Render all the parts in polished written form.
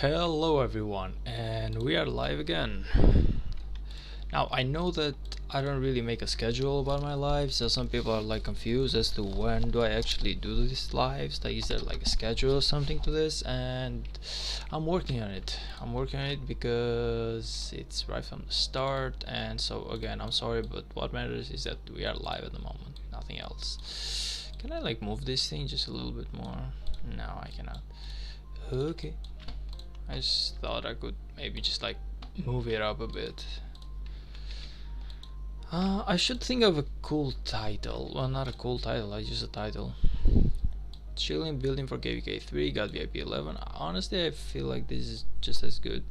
Hello everyone, and we are live again. Now I know that I don't really make a schedule about my lives, so some people are like confused as to when do I actually do these lives, like is there like a schedule or something to this, and I'm working on it. Because it's right from the start, and so again I'm sorry, but what matters is that we are live at the moment, nothing else. Can I like move this thing just a little bit more? No, I cannot. Okay. I just thought I could maybe just like move it up a bit. I should think of a cool title. Well, not a cool title, I just a title. Chilling building for KVK 3, got VIP 11. Honestly, I feel like this is just as good.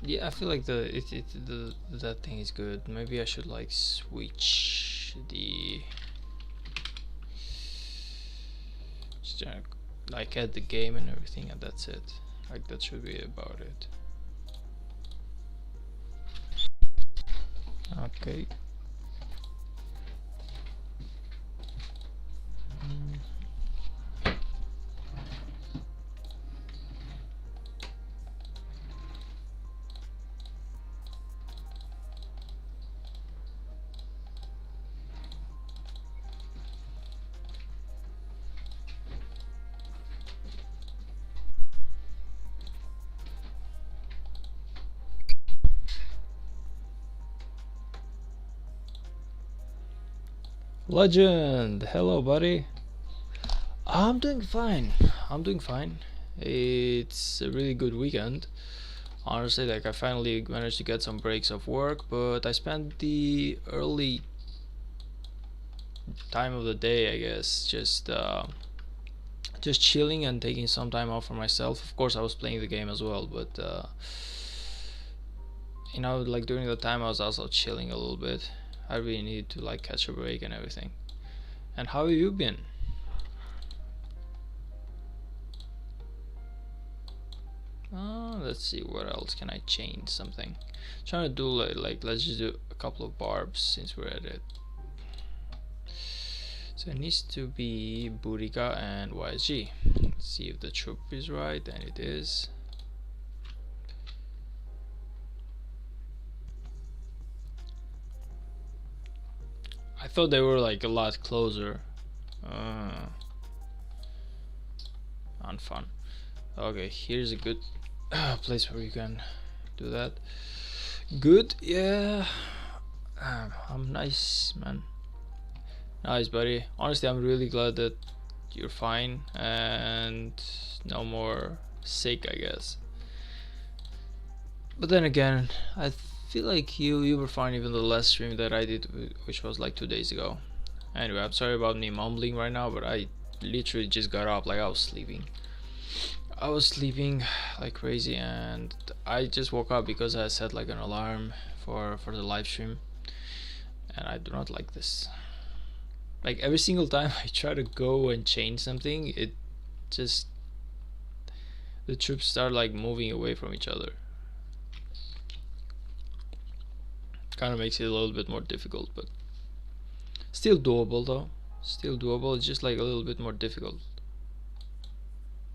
Yeah, I feel like that thing is good. Maybe I should like switch the like add the game and everything, and that's it. Like that should be about it. Okay. Legend, hello buddy. I'm doing fine. It's a really good weekend. Honestly, like I finally managed to get some breaks of work, but I spent the early time of the day, I guess, just chilling and taking some time off for myself. Of course, I was playing the game as well, but like during the time I was also chilling a little bit. I really needed to like catch a break and everything. And how have you been? Let's see, what else can I change something. Trying to do like let's just do a couple of barbs since we're at it. So it needs to be Burika and YSG. Let's see if the troop is right, and it is. I thought they were like a lot closer. Unfun. Okay, here's a good place where you can do that. Good, yeah. I'm nice, man. Nice, buddy. Honestly, I'm really glad that you're fine and no more sick, I guess. But then again, I feel like you were fine even the last stream that I did, which was like 2 days ago. Anyway, I'm sorry about me mumbling right now, but I literally just got up, like I was sleeping. I was sleeping like crazy, and I just woke up because I set like an alarm for the live stream, and I do not like this. Like every single time I try to go and change something, it just the troops start like moving away from each other. Kind of makes it a little bit more difficult, but still doable though. Still doable. It's just like a little bit more difficult.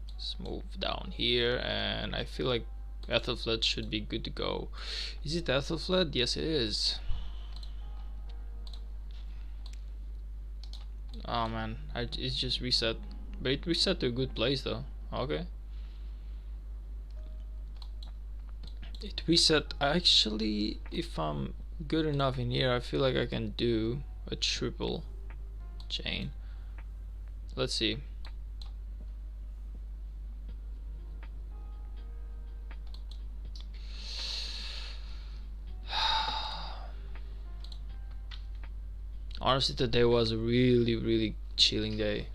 Let's move down here, and I feel like Ethelfled should be good to go. Is it Ethelfled? Yes, it is. Oh man, it's just reset, but it reset to a good place though. Okay. It reset. Actually, if I'm good enough in here, I feel like I can do a triple chain. Let's see. Honestly, today was a really chilling day.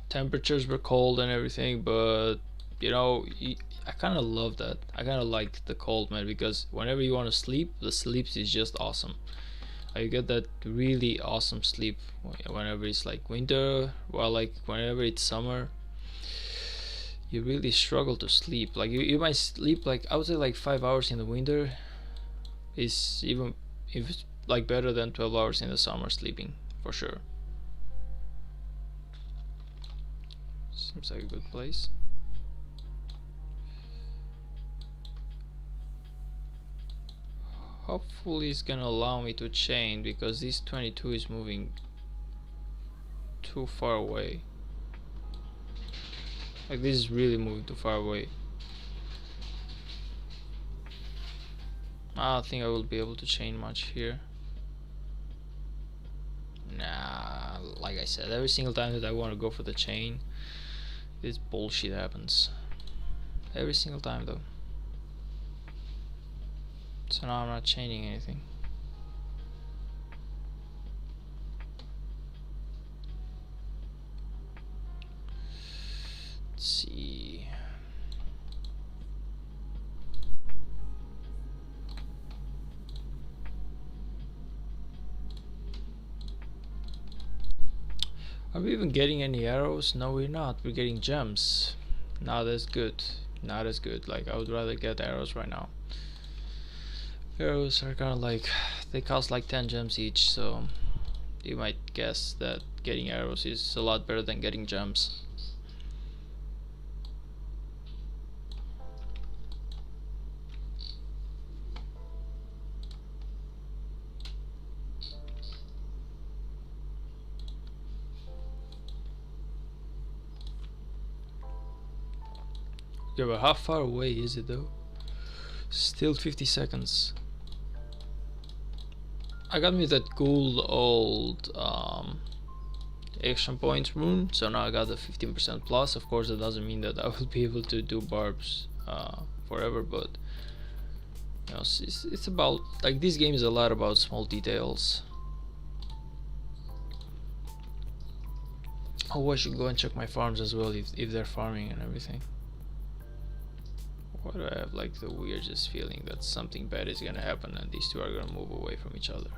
Temperatures were cold and everything, but I kind of love that. I kind of like the cold, man, because whenever you want to sleep, the sleep is just awesome. You get that really awesome sleep whenever it's like winter, while like whenever it's summer, you really struggle to sleep. Like you might sleep like I would say like 5 hours in the winter is even if it's like better than 12 hours in the summer sleeping for sure. Seems like a good place. Hopefully it's gonna allow me to chain, because this 22 is moving too far away. Like, this is really moving too far away. I don't think I will be able to chain much here. Nah, like I said, every single time that I want to go for the chain, this bullshit happens. Every single time though. So now I'm not chaining anything. Let's see. Are we even getting any arrows? No, we're not. We're getting gems. Not as good. Not as good. Like, I would rather get arrows right now. Arrows are kind of like, they cost like 10 gems each, so you might guess that getting arrows is a lot better than getting gems. Yeah, but how far away is it though? Still 50 seconds. I got me that cool old action points rune, so now I got the 15% plus. Of course, that doesn't mean that I will be able to do barbs forever, but you know, it's about, like, this game is a lot about small details. Oh, I should go and check my farms as well, if they're farming and everything. Why do I have like the weirdest feeling that something bad is gonna happen and these two are gonna move away from each other?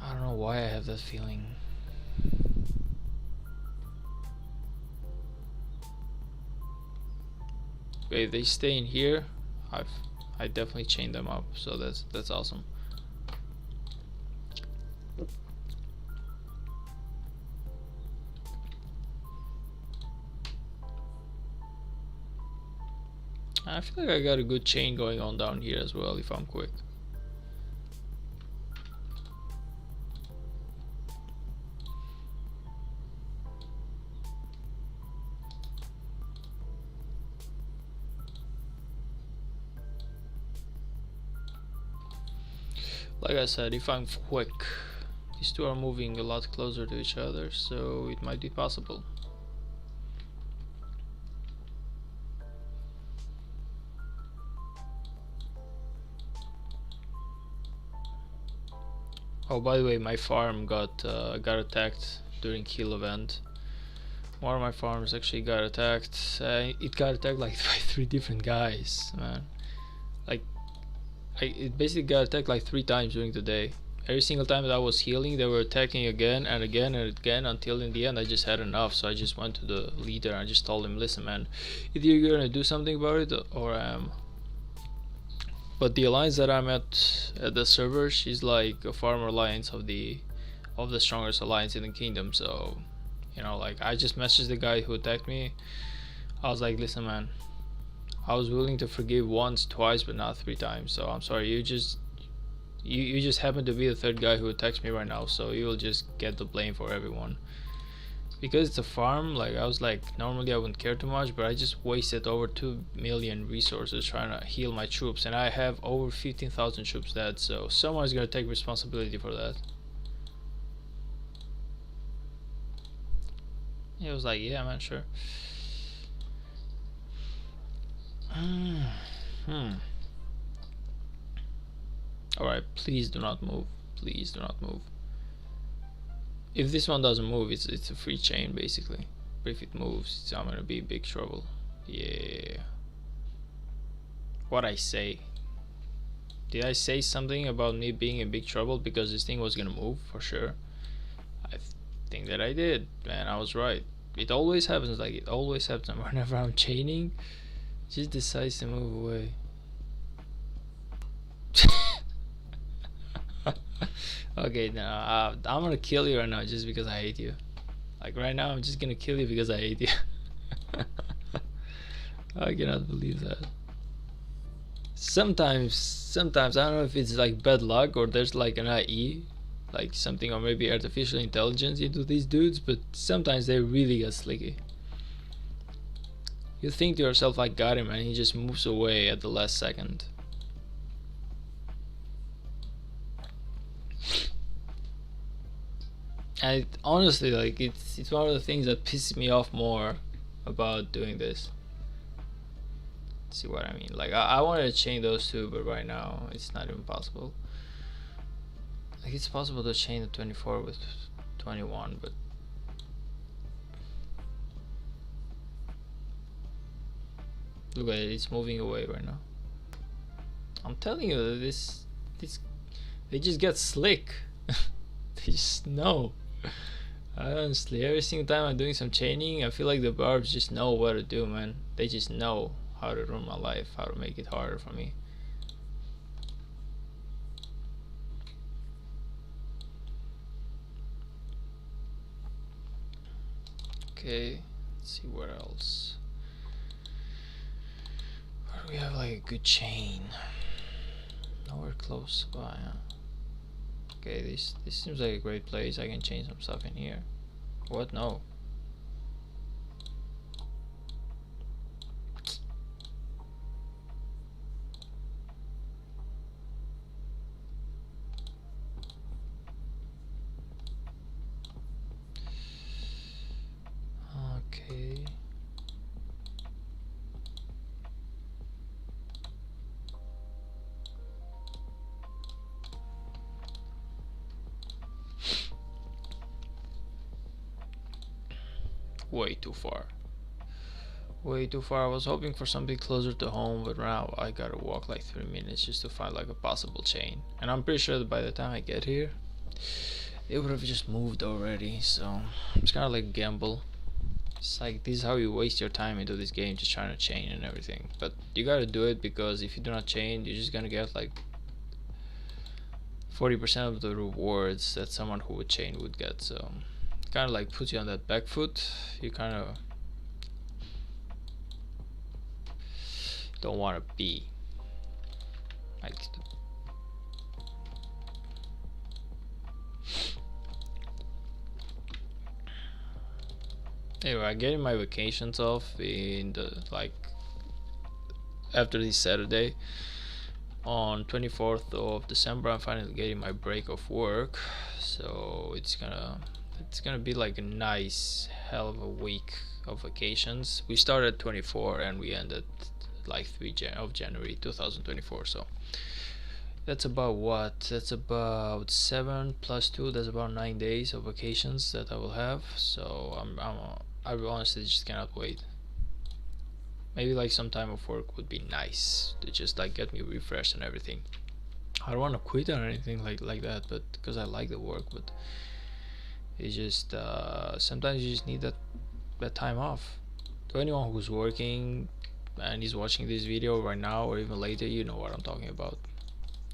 I don't know why I have that feeling. Okay, if they stay in here, I definitely chained them up, so that's awesome. I feel like I got a good chain going on down here as well if I'm quick. Like I said, if I'm quick, these two are moving a lot closer to each other, so it might be possible. Oh, by the way, my farm got attacked during kill event. One of my farms actually got attacked. It got attacked like by 3 different guys, man. Like, it basically got attacked like 3 times during the day. Every single time that I was healing, they were attacking again and again and again, until in the end I just had enough. So I just went to the leader and I just told him, listen man, either you're gonna do something about it or I am. But the alliance that I'm at the server, she's like a farmer alliance of the strongest alliance in the kingdom. So, you know, like, I just messaged the guy who attacked me. I was like, listen man, I was willing to forgive once, twice, but not 3 times. So I'm sorry, you just happen to be the 3rd guy who attacks me right now, so you will just get the blame for everyone. Because it's a farm, like, I was like, normally I wouldn't care too much, but I just wasted over 2 million resources trying to heal my troops, and I have over 15,000 troops dead, so someone's gonna take responsibility for that. He was like, yeah man, sure. Alright, please do not move. Please do not move. If this one doesn't move, it's a free chain basically. But if it moves, I'm gonna be in big trouble. Yeah. What I say? Did I say something about me being in big trouble because this thing was gonna move? For sure. I think that I did, man. I was right. It always happens. Like, it always happens whenever I'm chaining. It just decides to move away. Okay, now I'm gonna kill you right now just because I hate you. Like right now, I'm just gonna kill you because I hate you. I cannot believe that. Sometimes I don't know if it's like bad luck or there's like an IE, like something, or maybe artificial intelligence into these dudes, but sometimes they really get slicky. You think to yourself, I got him, and he just moves away at the last second. And honestly, like it's one of the things that pisses me off more about doing this. See what I mean? Like I wanted to chain those two, but right now it's not even possible. Like it's possible to chain the 24 with 21, but look at it, it's moving away right now. I'm telling you, this they just get slick. They just know. Honestly, every single time I'm doing some chaining, I feel like the barbs just know what to do, man. They just know how to ruin my life, how to make it harder for me. Okay, let's see what else. Where do we have like a good chain? Nowhere close by, huh? Okay, this seems like a great place. I can change some stuff in here. What? No. Okay. Way too far. Way too far. I was hoping for something closer to home, but now I gotta walk like 3 minutes just to find like a possible chain. And I'm pretty sure that by the time I get here, it would have just moved already. So it's kind of like a gamble. It's like this is how you waste your time into this game, just trying to chain and everything. But you gotta do it because if you do not chain, you're just gonna get like 40% of the rewards that someone who would chain would get. So kind of like puts you on that back foot. You kind of don't want to be like anyway. I'm getting my vacations off in the like after this Saturday on 24th of December. I'm finally getting my break of work, so it's gonna be like a nice hell of a week of vacations. We started 24 and we ended like 3 of January 2024, so that's about what? That's about 7 plus 2. That's about 9 days of vacations that I will have. So I honestly just cannot wait. Maybe like some time of work would be nice to just like get me refreshed and everything. I don't want to quit or anything like that, but because I like the work, but it's just sometimes you just need that time off. To anyone who's working and is watching this video right now or even later, you know what I'm talking about.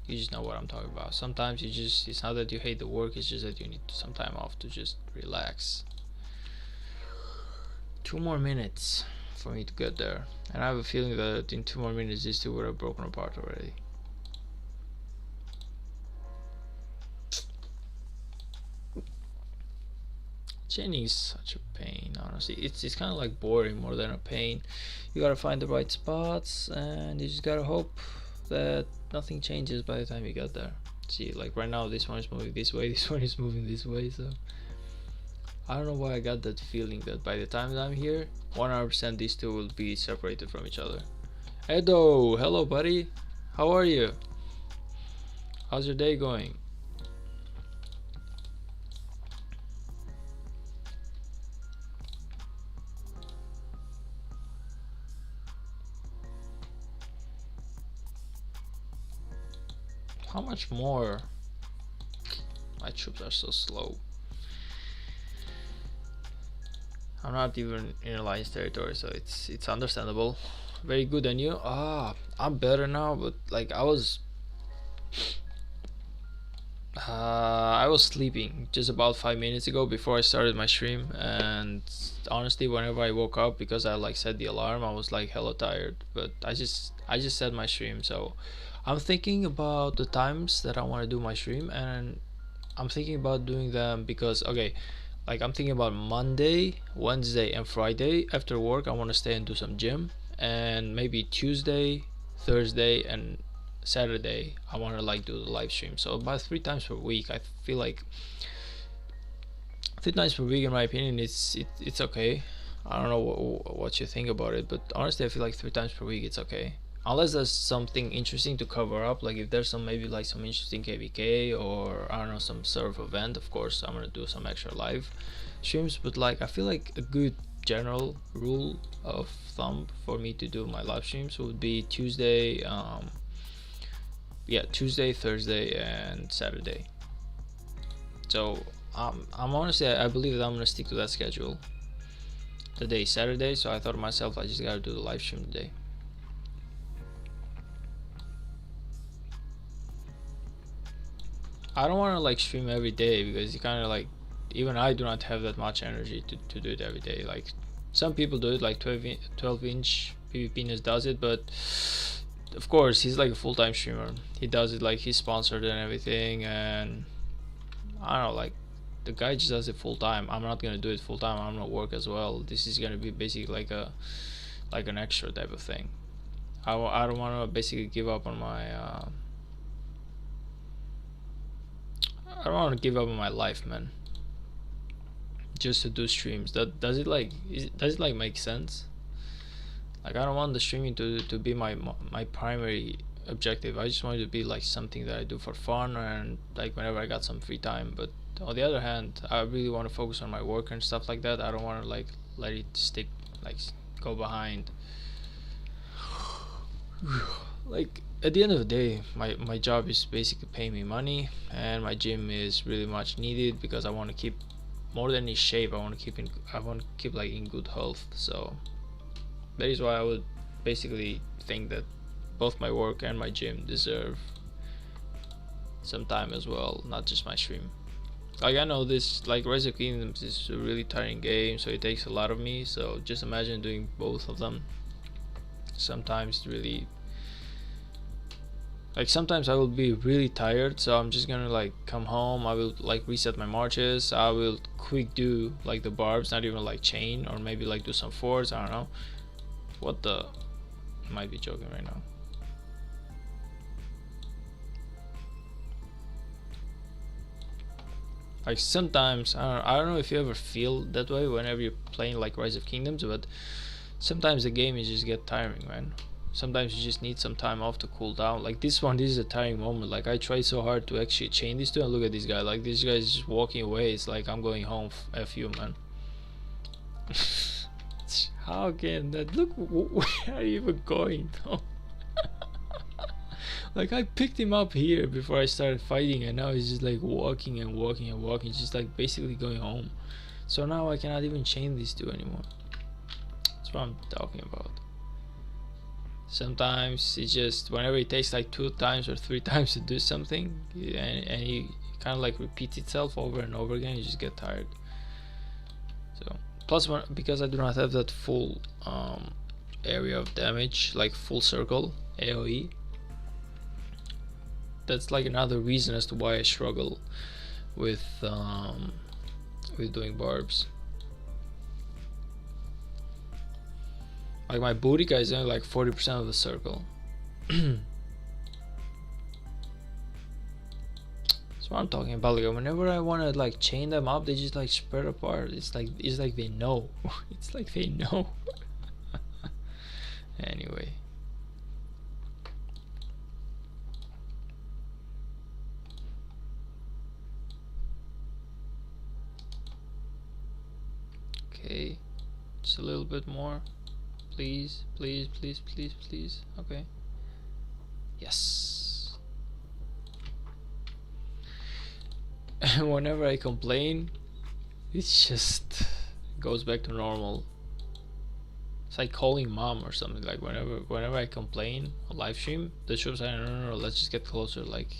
You just know what I'm talking about. Sometimes it's not that you hate the work, it's just that you need some time off to just relax. 2 more minutes for me to get there, and I have a feeling that in 2 more minutes these two would have broken apart already. Chaining is such a pain, honestly. It's kind of like boring more than a pain. You gotta find the right spots and you just gotta hope that nothing changes by the time you get there. See, like right now this one is moving this way, this one is moving this way, so I don't know why I got that feeling that by the time that I'm here 100% these two will be separated from each other. Edo, hello buddy, how are you? How's your day going? How much more? My troops are so slow. I'm not even in alliance territory, so it's understandable. Very good. And you? I'm better now, but like I was I was sleeping just about 5 minutes ago before I started my stream, and honestly, whenever I woke up, because I like set the alarm, I was like hella tired. But I just set my stream, so I'm thinking about the times that I want to do my stream, and I'm thinking about doing them because okay, like I'm thinking about Monday, Wednesday, and Friday after work. I want to stay and do some gym, and maybe Tuesday, Thursday, and Saturday I want to like do the live stream. So about 3 times per week. I feel like 3 times per week, in my opinion, it's okay. I don't know what you think about it, but honestly, I feel like 3 times per week it's okay. Unless there's something interesting to cover up, like if there's some maybe like some interesting KVK or I don't know some sort of event, of course I'm gonna do some extra live streams. But like I feel like a good general rule of thumb for me to do my live streams would be Tuesday, yeah, Tuesday, Thursday, and Saturday. So I'm honestly I believe that I'm gonna stick to that schedule. Today is Saturday, so I thought to myself I just gotta do the live stream today. I don't want to like stream every day because you kind of like even I do not have that much energy to do it every day. Like some people do it, like 12-inch PvPness does it, but of course he's like a full-time streamer. He does it like he's sponsored and everything, and I don't know, like the guy just does it full time. I'm not gonna do it full time. I'm gonna work as well. This is gonna be basically like an extra type of thing. I don't want to basically give up on my I don't want to give up on my life, man, just to do streams. That does it like does it like make sense? Like I don't want the streaming to be my primary objective. I just want it to be like something that I do for fun and like whenever I got some free time. But on the other hand, I really want to focus on my work and stuff like that. I don't want to like let it stick like go behind. Like at the end of the day, my job is basically paying me money, and my gym is really much needed because I want to keep more than in shape. I want to keep like in good health. So that is why I would basically think that both my work and my gym deserve some time as well, not just my stream. Like I know this like Rise of Kingdoms is a really tiring game, so it takes a lot of me. So just imagine doing both of them. Sometimes really like sometimes I will be really tired, so I'm just gonna like come home. I will like reset my marches. I will quick do like the barbs, not even like chain, or maybe like do some forts. I don't know what the might be joking right now. Like sometimes I don't know if you ever feel that way whenever you're playing like Rise of Kingdoms, but sometimes the game is just get tiring, man. Sometimes you just need some time off to cool down. Like this one, this is a tiring moment. Like I tried so hard to actually chain these two, and look at this guy. Like this guy is just walking away. It's like I'm going home. F you, man. How can that look? Where are you even going though? Like I picked him up here before I started fighting, and now he's just like walking and walking and walking, just like basically going home. So now I cannot even chain these two anymore. That's what I'm talking about. Sometimes it just whenever it takes like 2 times or 3 times to do something, and you kind of like repeats itself over and over again, you just get tired. So plus one, because I do not have that full area of damage, like full circle AoE, that's like another reason as to why I struggle with doing barbs. Like my booty guy is only like 40% of the circle. That's what I'm talking about. Like whenever I want to like chain them up, they just like spread apart. It's like they know. It's like they know. Anyway. Okay, just a little bit more. Please, please, please, please, please. Okay. Yes. And whenever I complain, it just goes back to normal. It's like calling mom or something. Like whenever I complain on live stream, the troops say no, let's just get closer. Like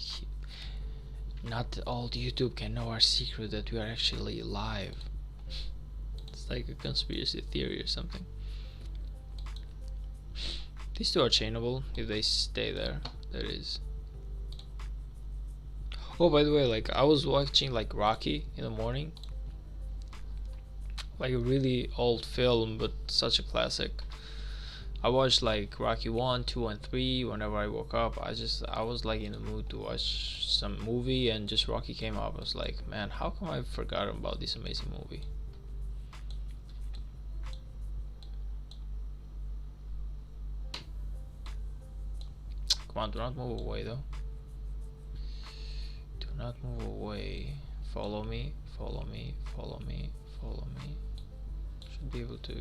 Not all YouTube can know our secret that we are actually live. It's like a conspiracy theory or something. These two are chainable if they stay there. That is. Oh, by the way, like I was watching like Rocky in the morning, like a really old film, but such a classic. I watched like Rocky 1, 2, and 3 whenever I woke up. I was like in the mood to watch some movie, and just Rocky came up. I was like, man, how come I forgot about this amazing movie? Come on, do not move away though. Do not move away. Follow me, follow me, follow me, follow me. Should be able to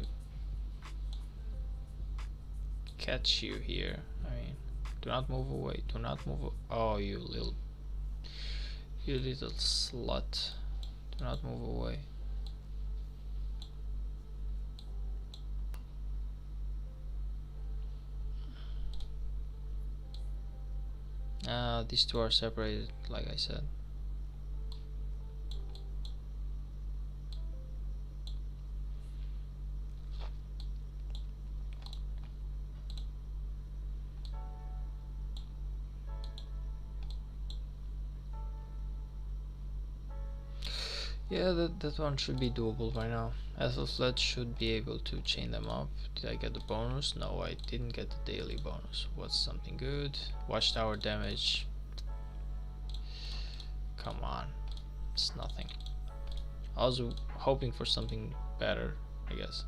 catch you here. I mean, do not move away. Do not move. Oh, you little slut. Do not move away. These two are separated, like I said. Yeah, that one should be doable by now. Ethelfled should be able to chain them up. Did I get the bonus? No, I didn't get the daily bonus. What's something good? Watchtower damage. Come on. It's nothing. I was hoping for something better, I guess.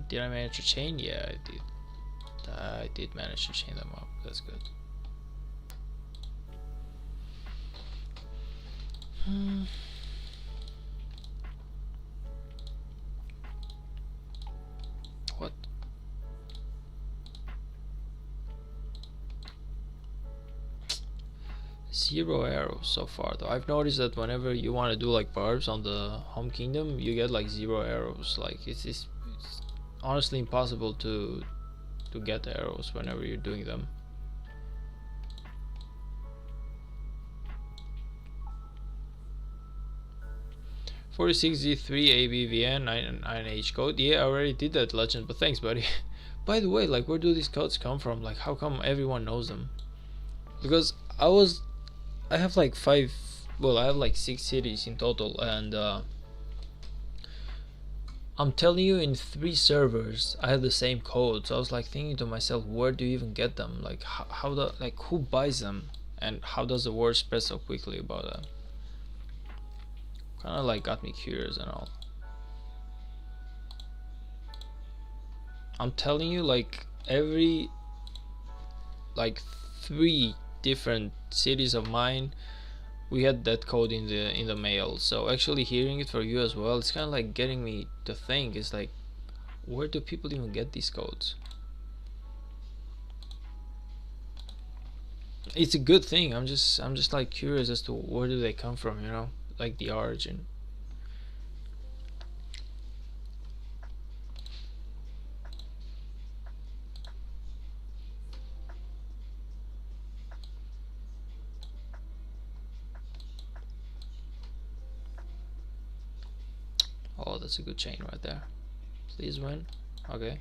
Did I manage to chain? Yeah, I did. I did manage to chain them up. That's good. What? Zero arrows so far though. I've noticed that whenever you want to do like barbs on the home kingdom, you get like 0 arrows. Like it's honestly impossible to get arrows whenever you're doing them. 46Z3 ABVN 9H code. Yeah, I already did that, legend, but thanks, buddy. By the way, like, where do these codes come from? Like, how come everyone knows them? Because I have like 5, well, I have like 6 cities in total, and I'm telling you, in 3 servers I have the same code. So I was like thinking to myself, where do you even get them? Like, like, who buys them, and how does the word spread so quickly about that? Kind of like got me curious and all. I'm telling you, like, every like 3 different cities of mine, we had that code in the mail. So actually hearing it for you as well, it's kind of like getting me to think. It's like, where do people even get these codes? It's a good thing. I'm just like curious as to where do they come from, you know, like the origin. Oh, that's a good chain right there. Please win. Okay.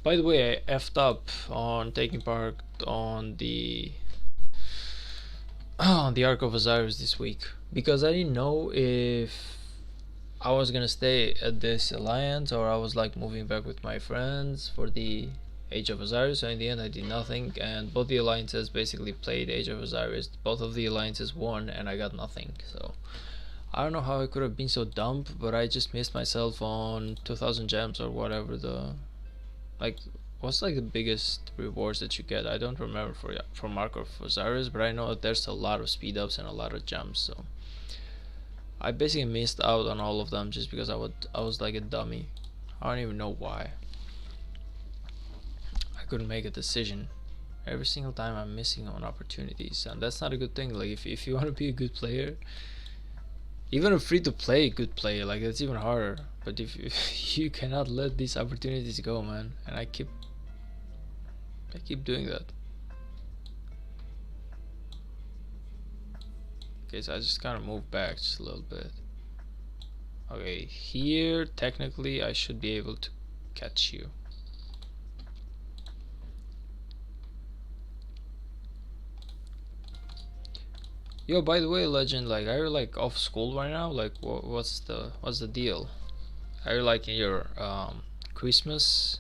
By the way, I effed up on taking part on the Ark of Osiris this week, because I didn't know if I was gonna stay at this alliance or I was like moving back with my friends for the Age of Osiris. So in the end I did nothing, and both the alliances basically played Age of Osiris. Both of the alliances won and I got nothing. So I don't know how I could have been so dumb, but I just missed myself on 2000 gems or whatever the, like, what's like the biggest rewards that you get? I don't remember for Mark of Osiris, but I know that there's a lot of speed ups and a lot of jumps. So I basically missed out on all of them just because I was like a dummy. I don't even know why. I couldn't make a decision. Every single time I'm missing on opportunities, and that's not a good thing. Like, if you want to be a good player, even a free to play good player, like, that's even harder. But if you cannot let these opportunities go, man. And I keep I keep doing that. Okay, so I just gotta move back just a little bit. Okay, here technically I should be able to catch you. Yo, by the way, Legend, like, are you like off school right now? Like, what's the deal? Are you like in your Christmas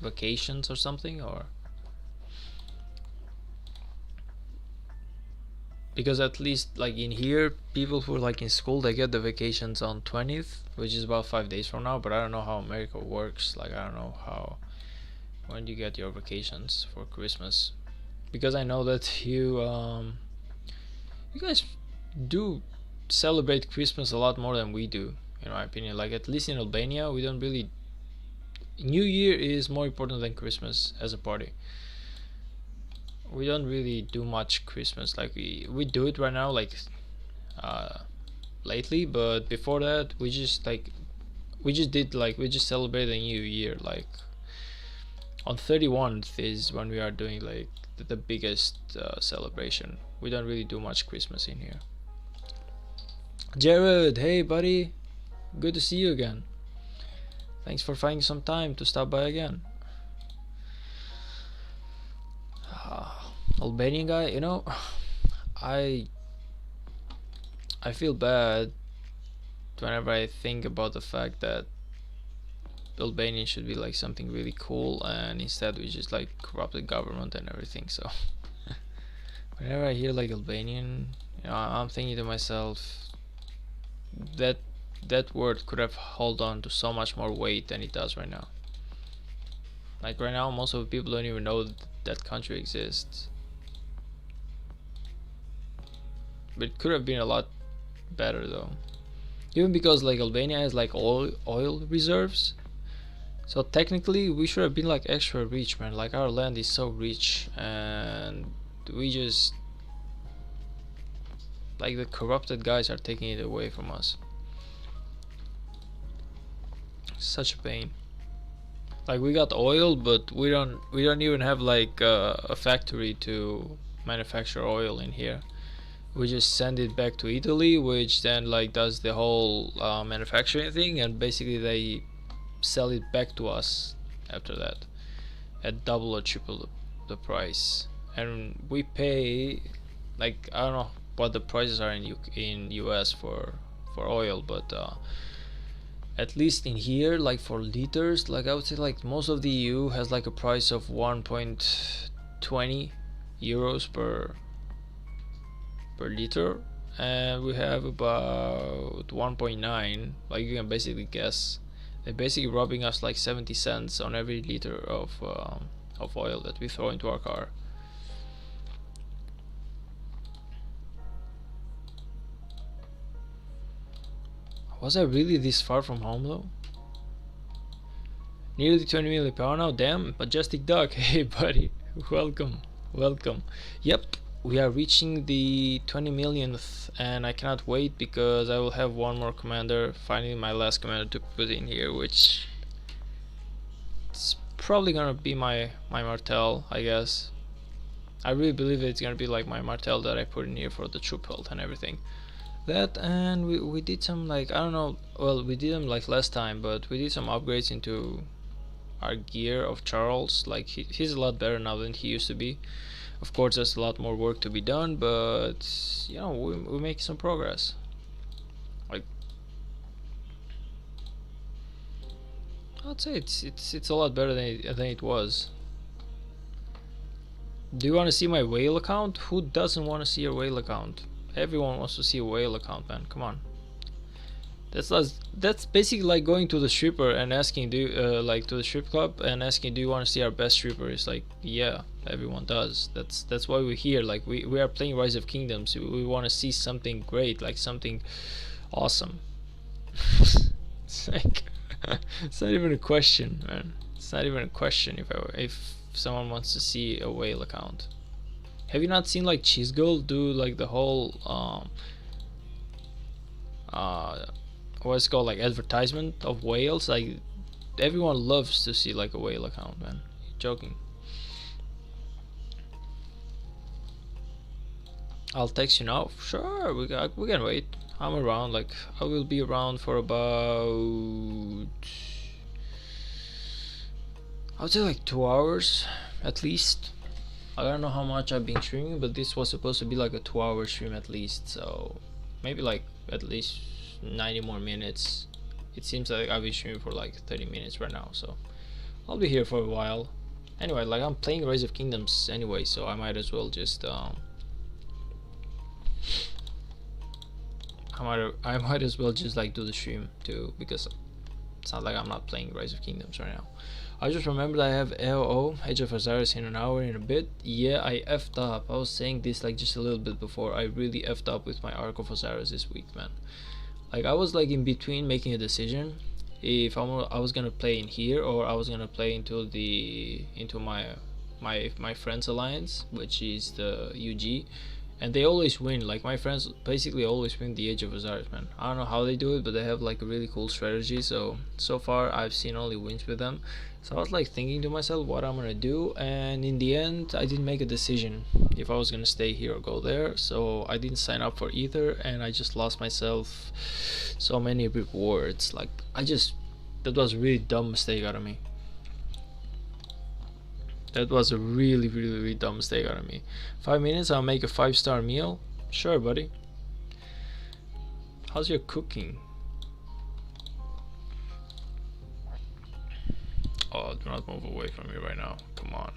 vacations or something, or? Because at least like in here, people who are like in school, they get the vacations on 20th, which is about 5 days from now. But I don't know how America works. Like, I don't know how, when do you get your vacations for Christmas? Because I know that you guys do celebrate Christmas a lot more than we do, in my opinion. Like, at least in Albania, we don't really. New Year is more important than Christmas as a party. We don't really do much Christmas. Like, we do it right now, like lately, but before that we just celebrate the New Year. Like, on 31st is when we are doing like the biggest celebration. We don't really do much Christmas in here. Jared, hey buddy, good to see you again. Thanks for finding some time to stop by again. Albanian guy, you know, I feel bad whenever I think about the fact that Albanian should be like something really cool, and instead we just like corrupt the government and everything. So whenever I hear like Albanian, you know, I'm thinking to myself that that word could have held on to so much more weight than it does right now. Like, right now, most of the people don't even know that country exists. But it could have been a lot better though. Even because like Albania has like oil reserves. So technically we should have been like extra rich, man. Like, our land is so rich, and we just, like, the corrupted guys are taking it away from us. Such a pain. Like, we got oil, but we don't even have like a factory to manufacture oil in here. We just send it back to Italy, which then like does the whole manufacturing thing, and basically they sell it back to us after that at double or triple the price. And we pay, like, I don't know what the prices are in US for oil, but at least in here, like for liters, like I would say like most of the EU has like a price of 1.20 euros per liter, and we have about 1.9. Like, you can basically guess. They're basically robbing us like 70 cents on every liter of oil that we throw into our car. Was I really this far from home though? Nearly 20 million power now. Damn, Majestic Duck. Hey buddy, welcome. Yep, we are reaching the 20 millionth, and I cannot wait because I will have one more commander, finally my last commander to put in here, which it's probably gonna be my Martel, I guess. I really believe it's gonna be like my Martel that I put in here for the troop health and everything. That, and we did some, like, I don't know, well, we did them like last time, but we did some upgrades into our gear of Charles. Like, he's a lot better now than he used to be. Of course, there's a lot more work to be done, but you know, we make some progress. Like, I'd say it's a lot better than it was. Do you want to see my whale account? Who doesn't want to see a whale account? Everyone wants to see a whale account, man. Come on. That's basically like going to the stripper and asking, like to the strip club and asking, do you want to see our best stripper? It's like, yeah, everyone does. That's why we're here. Like, we are playing Rise of Kingdoms. We want to see something great, like something awesome. It's like it's not even a question, man. It's not even a question if someone wants to see a whale account. Have you not seen like Cheese Girl do like the whole what's it called, like advertisement of whales? Like, everyone loves to see like a whale account, man. Joking. I'll text you now. Sure, we can wait. I'm around. Like I will be around for about, I would say like 2 hours at least. I don't know how much I've been streaming, but this was supposed to be like a 2 hour stream at least. So maybe like at least 90 more minutes. It seems like I'll be streaming for like 30 minutes right now. So I'll be here for a while. Anyway, like I'm playing Rise of Kingdoms anyway, so I might as well just I might as well just like do the stream too, because it's not like I'm not playing Rise of Kingdoms right now. I just remembered I have AOO, Age of Osiris, in an hour in a bit. Yeah, I effed up. I was saying this like just a little bit before. I really effed up with my Arc of Osiris this week, man. Like I was like in between making a decision if I was gonna play in here or I was gonna play into my friends alliance, which is the UG, and they always win. Like my friends basically always win the Age of Osiris, man. I don't know how they do it, but they have like a really cool strategy. So far I've seen only wins with them. So I was like thinking to myself what I'm gonna do, and in the end I didn't make a decision if I was gonna stay here or go there. So I didn't sign up for either, and I just lost myself so many rewards. Like that was a really dumb mistake out of me. That was a really dumb mistake out of me. 5 minutes, I'll make a 5-star meal. Sure, buddy. How's your cooking? Oh, do not move away from me right now. Come on.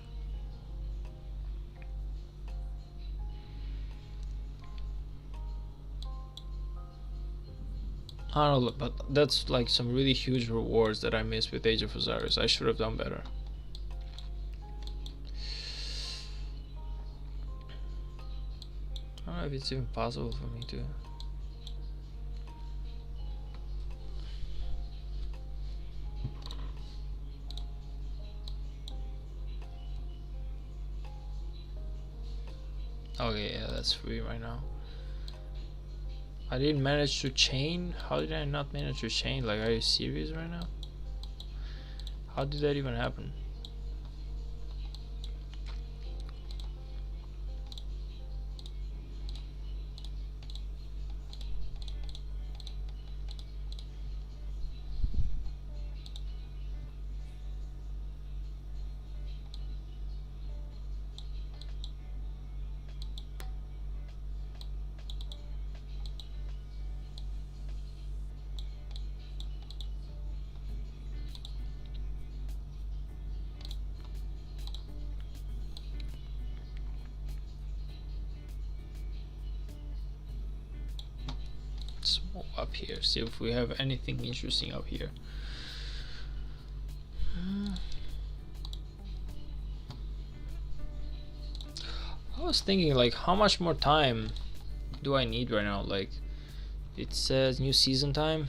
I don't know, but that's like some really huge rewards that I missed with Age of Osiris. I should have done better. I don't know if it's even possible for me to. Okay, yeah, that's free right now. I didn't manage to chain. How did I not manage to chain? Like, are you serious right now? How did that even happen? Let's move up here, see if we have anything interesting up here. I was thinking, like, how much more time do I need right now? Like, it says new season time.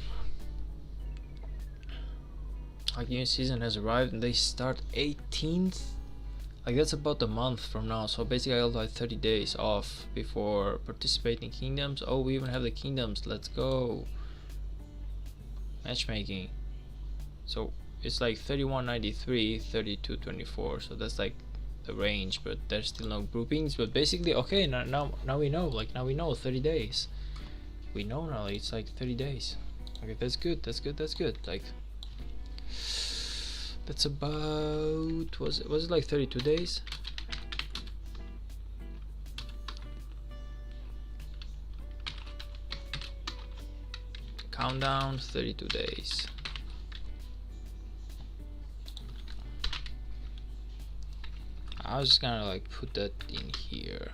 Like, new season has arrived and they start 18th. Like, that's about a month from now. So basically I have like 30 days off before participating kingdoms. Oh, we even have the kingdoms. Let's go. Matchmaking. So it's like 3193, 3224. So that's like the range, but there's still no groupings. But basically, okay, now we know. Like, now we know 30 days. We know now it's like 30 days. Okay, that's good. That's good. Like, that's about, was it like 32 days? Countdown, 32 days. I was just gonna like put that in here.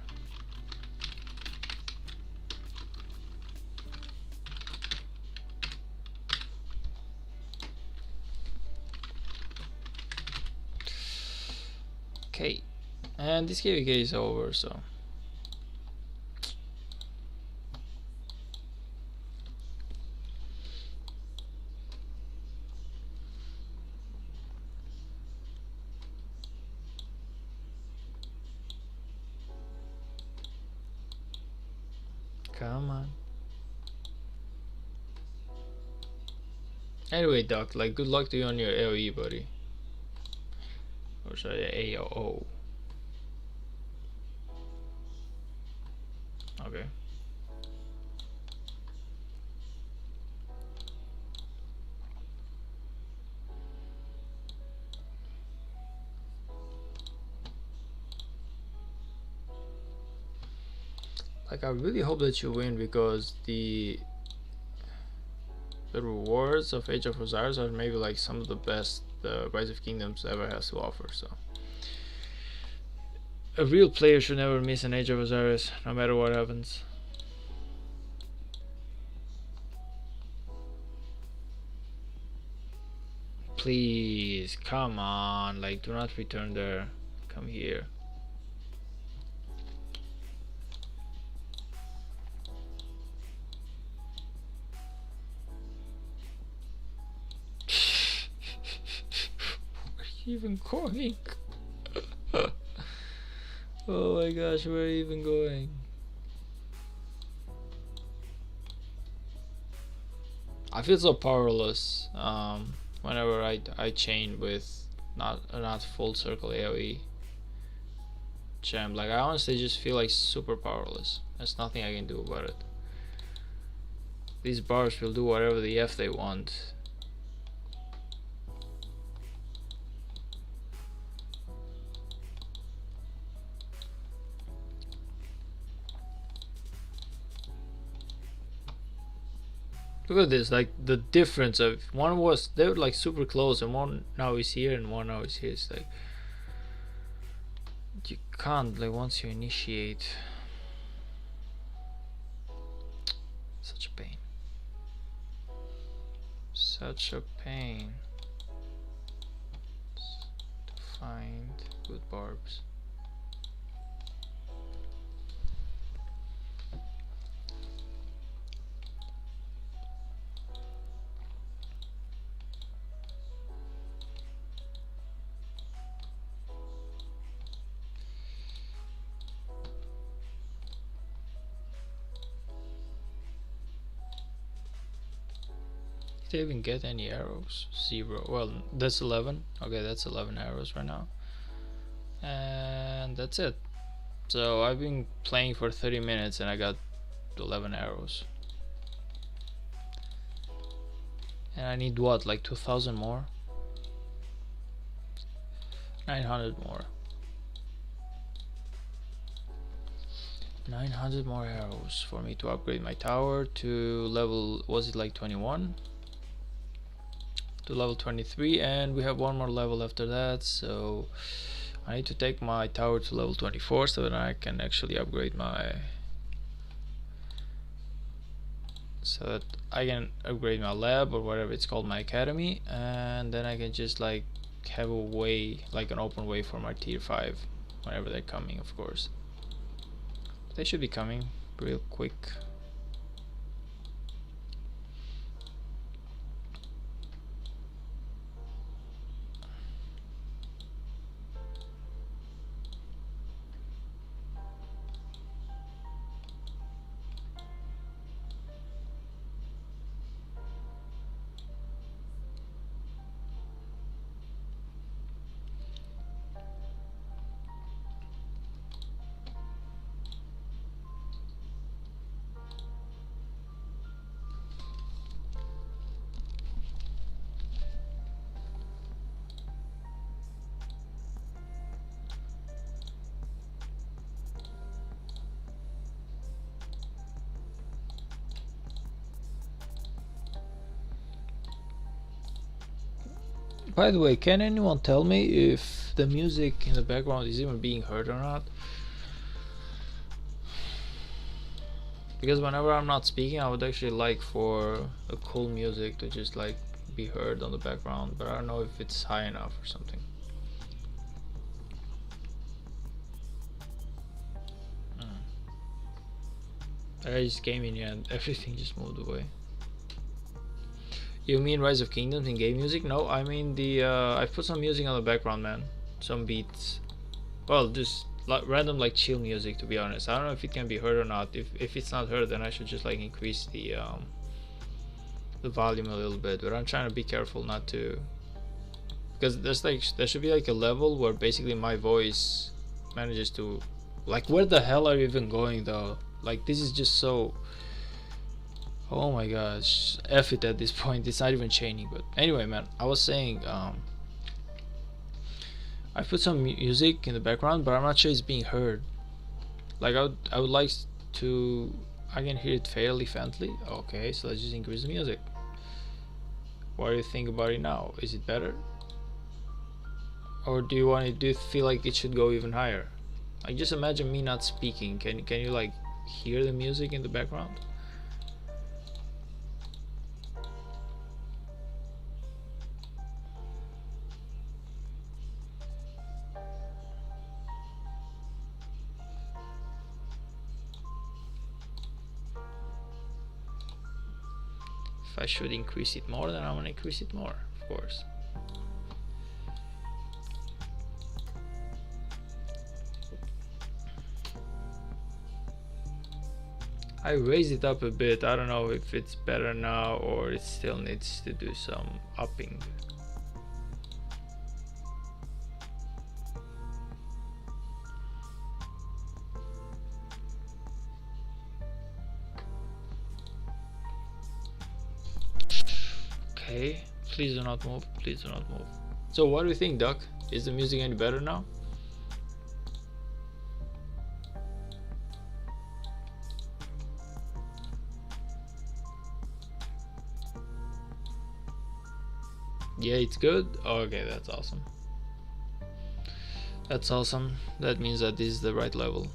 Okay, and this KVK is over, so come on. Anyway, Doc, like, good luck to you on your AoE, buddy. Or sorry, AOO. Okay. Like, I really hope that you win, because the rewards of Age of Osiris are maybe like some of the best the Rise of Kingdoms ever has to offer. So a real player should never miss an Age of Osiris, no matter what happens. Please, come on, like, do not return there. Come here. Where are you even going? Oh my gosh, where are you even going? I feel so powerless whenever I chain with not full circle AoE champ. Like, I honestly just feel like super powerless. There's nothing I can do about it. These bars will do whatever the F they want. Look at this, like the difference of one was they were like super close, and one now is here and one now is here. It's like you can't, like, once you initiate. Such a pain. Such a pain to find good barbs. Did I even get any arrows? 0. Well, that's 11. Okay, that's 11 arrows right now. And that's it. So I've been playing for 30 minutes and I got 11 arrows. And I need what, like 2,000 more? 900 more. 900 more arrows for me to upgrade my tower to level, was it like 21? To level 23, and we have one more level after that, so I need to take my tower to level 24 so that I can actually upgrade my lab, or whatever it's called, my academy, and then I can just like have a way, like an open way for my tier 5 whenever they're coming. Of course they should be coming real quick. By the way, can anyone tell me if the music in the background is even being heard or not? Because whenever I'm not speaking, I would actually like for a cool music to just like be heard on the background, but I don't know if it's high enough or something. I just came in here and everything just moved away. You mean Rise of Kingdoms in game music? No, I mean the I've put some music on the background, man. Some beats. Well, just random like chill music, to be honest. I don't know if it can be heard or not. If it's not heard, then I should just like increase the volume a little bit. But I'm trying to be careful not to, because there should be like a level where basically my voice manages to, like, where the hell are you even going though? Like this is just so, oh my gosh, F it at this point. It's not even chaining. But anyway, man, I was saying, I put some music in the background, but I'm not sure it's being heard. Like I would like to, I can hear it fairly faintly. Okay, so let's just increase the music. What do you think about it now? Is it better? Or do you feel like it should go even higher? Like just imagine me not speaking. Can you like hear the music in the background? If I should increase it more, then I'm gonna increase it more, of course. I raised it up a bit. I don't know if it's better now or it still needs to do some upping. Okay, please do not move. Please do not move. So what do you think, Doc? Is the music any better now? Yeah, it's good. Okay, that's awesome. That's awesome. That means that this is the right level.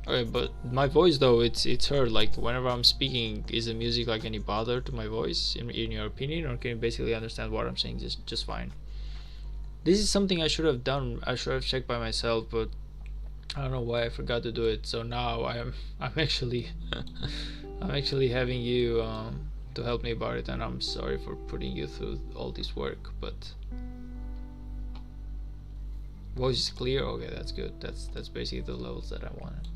Okay, but my voice though, it's heard. Like whenever I'm speaking, is the music like any bother to my voice in your opinion, or can you basically understand what I'm saying just fine? This is something I should have done. I should have checked by myself, but I don't know why I forgot to do it. So now I'm actually I'm actually having you to help me about it, and I'm sorry for putting you through all this work, but voice is clear. Okay, that's good. That's basically the levels that I wanted.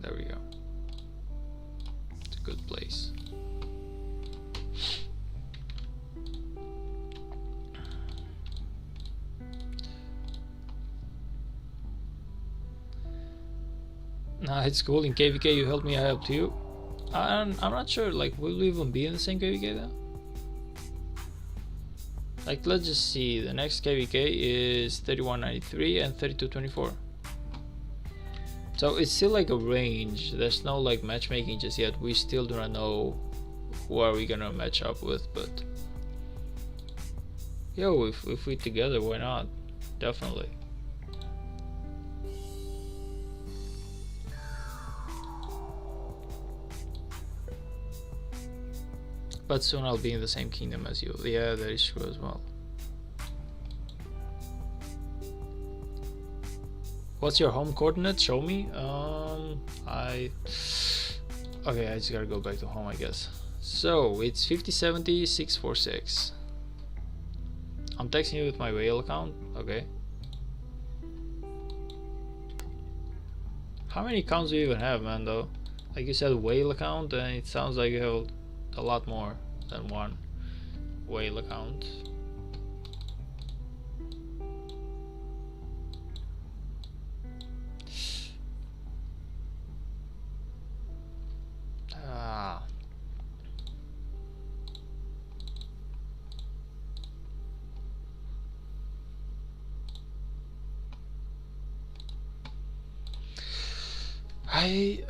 There we go. It's a good place. Nah, it's cool. In KVK you helped me, I helped you. I'm not sure, like, will we even be in the same KVK then? Like, let's just see. The next KVK is 3193 and 3224. So it's still like a range. There's no like matchmaking just yet. We still do not know who are we gonna match up with, but yo, if we together, why not? Definitely. But soon I'll be in the same kingdom as you. Yeah, that is true as well. What's your home coordinate? Show me. Okay, I just gotta go back to home, I guess. So it's 5070 646. I'm texting you with my whale account. Okay. How many accounts do you even have, man? Though, like you said, whale account, and it sounds like you have a lot more than one whale account.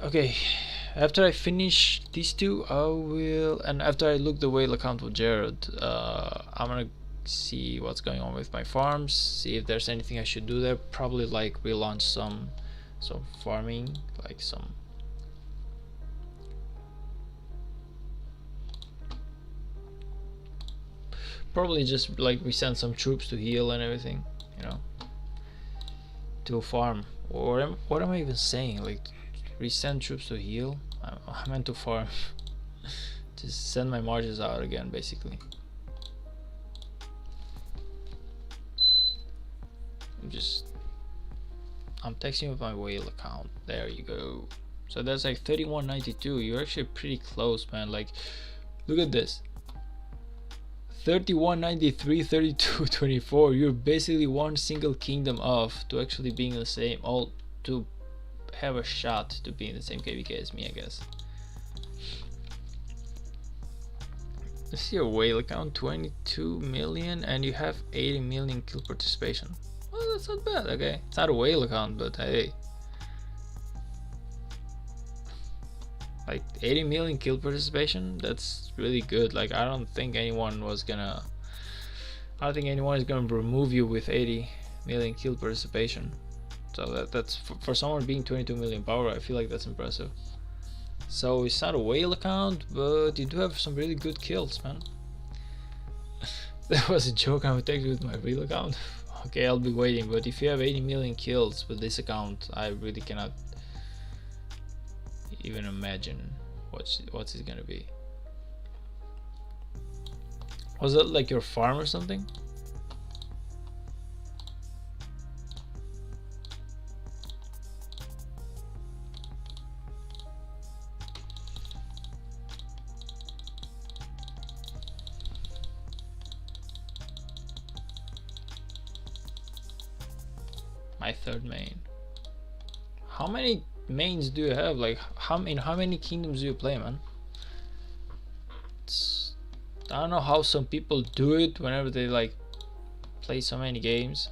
Okay, after I finish these two, I will, and after I look the whale account with Jared, I'm gonna see what's going on with my farms, see if there's anything I should do there. Probably like relaunch some farming, like some probably just like we send some troops to heal and everything, you know, to a farm. Or what am I even saying? Like, resend troops to heal? I meant to farm. Just send my marches out again, basically. I'm texting with my whale account. There you go. So that's like 3192. You're actually pretty close, man. Like, Look at this. 3193, 3224. You're basically one single kingdom off to actually being the same, all to have a shot to be in the same KVK as me, I guess. Let's see your whale account, 22 million, and you have 80 million kill participation. Well, that's not bad, okay? It's not a whale account, but hey. Like 80 million kill participation, that's really good. Like I don't think anyone is gonna remove you with 80 million kill participation. So that's for someone being 22 million power, I feel like that's impressive. So it's not a whale account, but you do have some really good kills, man. That was a joke. I'm attacking with my real account. Okay, I'll be waiting, but if you have 80 million kills with this account, I really cannot even imagine what's it gonna be. Was that like your farm or something? My third main. How many mains do you have? Like in how many kingdoms do you play, man? I don't know how some people do it whenever they like play so many games,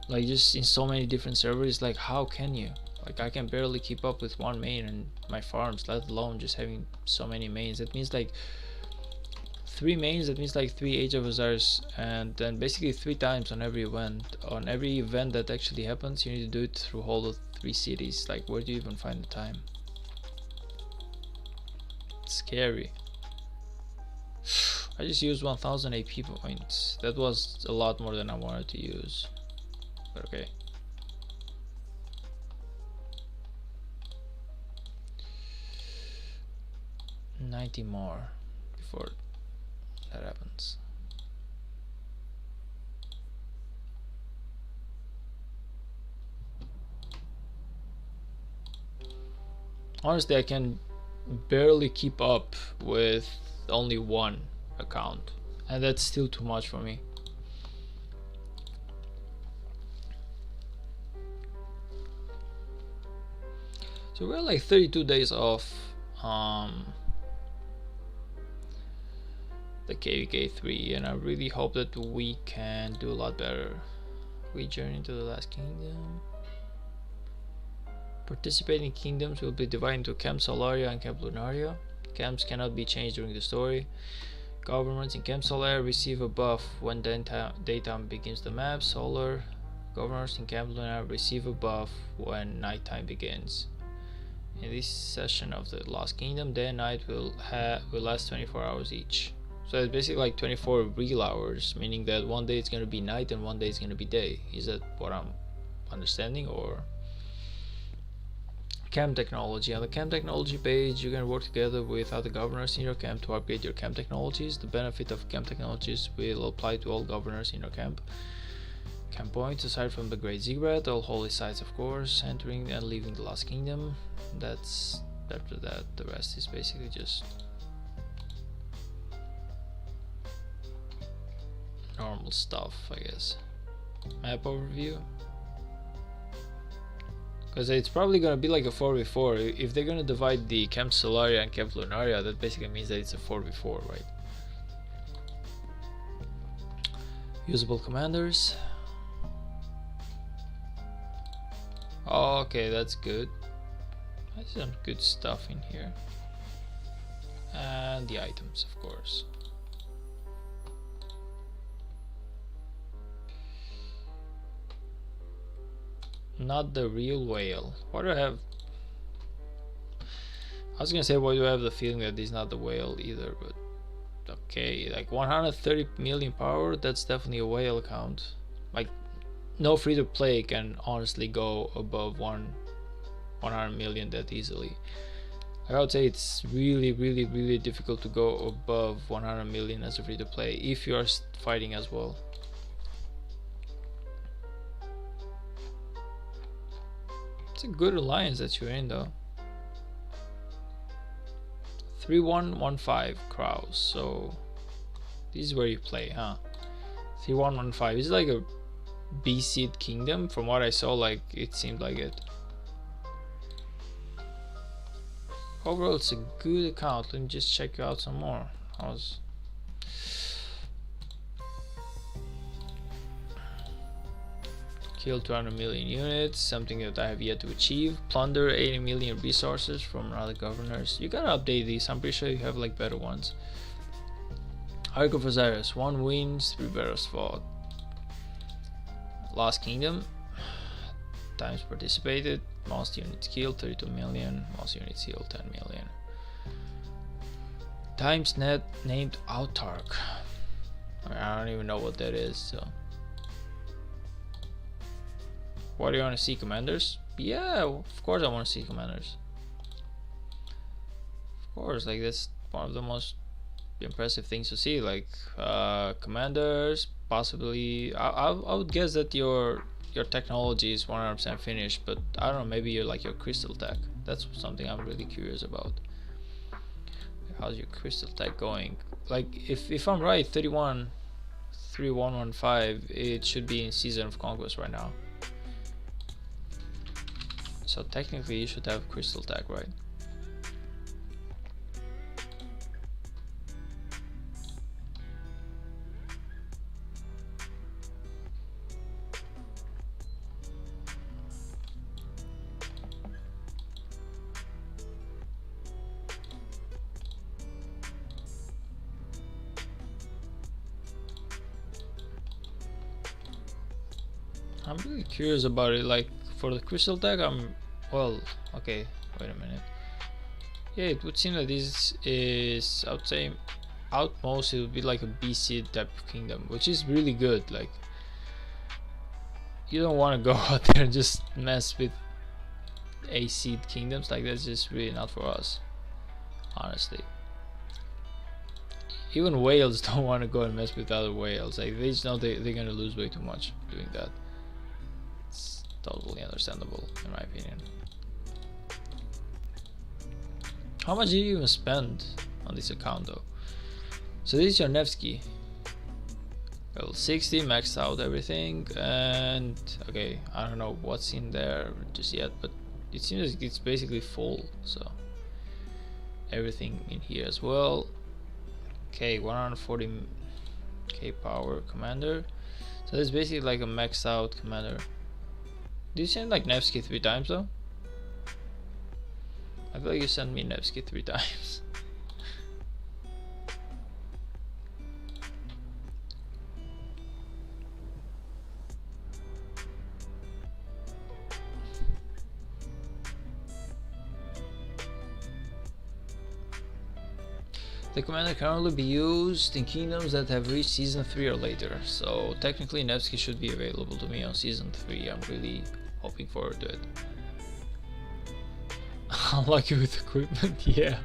like just in so many different servers. Like how can you? Like I can barely keep up with one main and my farms, let alone just having so many mains. That means like 3 mains, that means like 3 Age of Azars, and then basically 3 times on every event. On every event that actually happens, you need to do it through all the 3 cities. Like where do you even find the time? It's scary. I just used 1000 AP points. That was a lot more than I wanted to use, but okay. $90 more before that happens. Honestly, I can barely keep up with only one account, and that's still too much for me. So we're like 32 days off the KVK 3, and I really hope that we can do a lot better. We journey into the last kingdom. Participating kingdoms will be divided into Camp Solaria and Camp Lunaria. Camps cannot be changed during the story. Governments in Camp Solaria receive a buff when daytime begins the map. Solar governors in Camp Lunaria receive a buff when nighttime begins. In this session of the Lost Kingdom, day and night will last 24 hours each. So it's basically like 24 real hours, meaning that one day it's going to be night and one day it's going to be day. Is that what I'm understanding? Or camp technology. On the camp technology page, you can work together with other governors in your camp to upgrade your camp technologies. The benefit of camp technologies will apply to all governors in your camp. Camp points, aside from the Great Ziggurat, all holy sites, of course, entering and leaving the Lost Kingdom. That's after that, the rest is basically just normal stuff, I guess. Map overview. Because it's probably gonna be like a 4v4. If they're gonna divide the Camp Solaria and Camp Lunaria, that basically means that it's a 4v4, right? Usable commanders. Oh, okay, that's good. There's some good stuff in here. And the items, of course. Not the real whale. Why do I have... I was gonna say, why do I have the feeling that this is not the whale either, but... Okay, like 130 million power, that's definitely a whale account. Like, no free-to-play can honestly go above 100 million that easily. I would say it's really difficult to go above 100 million as a free-to-play if you are fighting as well. It's a good alliance that you're in though. 3115 Kraus. So this is where you play, huh? 3115. Is it like a B seed kingdom? From what I saw, like it seemed like it. Overall, it's a good account. Let me just check you out some more. How's kill 200 million units, something that I have yet to achieve. Plunder 80 million resources from other governors. You gotta update these. I'm pretty sure you have like better ones. Arc of Osiris, 1 wins, 3 battles fought. Lost Kingdom, times participated, most units killed 32 million, most units healed 10 million. Times net named Autarch. I don't even know what that is. So, what do you want to see, commanders? Yeah, of course I want to see commanders. Of course, like that's one of the most impressive things to see. Like commanders, possibly. I would guess that your technology is 100% finished, but I don't know. Maybe you're like your crystal tech. That's something I'm really curious about. How's your crystal tech going? Like if I'm right, 3115, it should be in Season of Conquest right now. So technically you should have crystal tech, right? I'm really curious about it. Like for the crystal tech, well, okay, wait a minute. Yeah, it would seem that this is, I would say, Outmost, it would be like a B seed type of kingdom, which is really good. Like, you don't want to go out there and just mess with A seed kingdoms. Like, that's just really not for us, honestly. Even whales don't want to go and mess with other whales. Like, they just know they're gonna lose way too much doing that. It's totally understandable, in my opinion. How much did you even spend on this account though? So this is your Nevsky. Level 60, maxed out everything, and okay, I don't know what's in there just yet, but it seems like it's basically full, so everything in here as well. Okay, 140k power commander. So it's basically like a maxed out commander. Do you send like Nevsky 3 times though? I feel like you sent me Nevsky 3 times. The commander can only be used in kingdoms that have reached season 3 or later, so technically Nevsky should be available to me on season 3. I'm really hoping forward to it. Unlucky with equipment, yeah.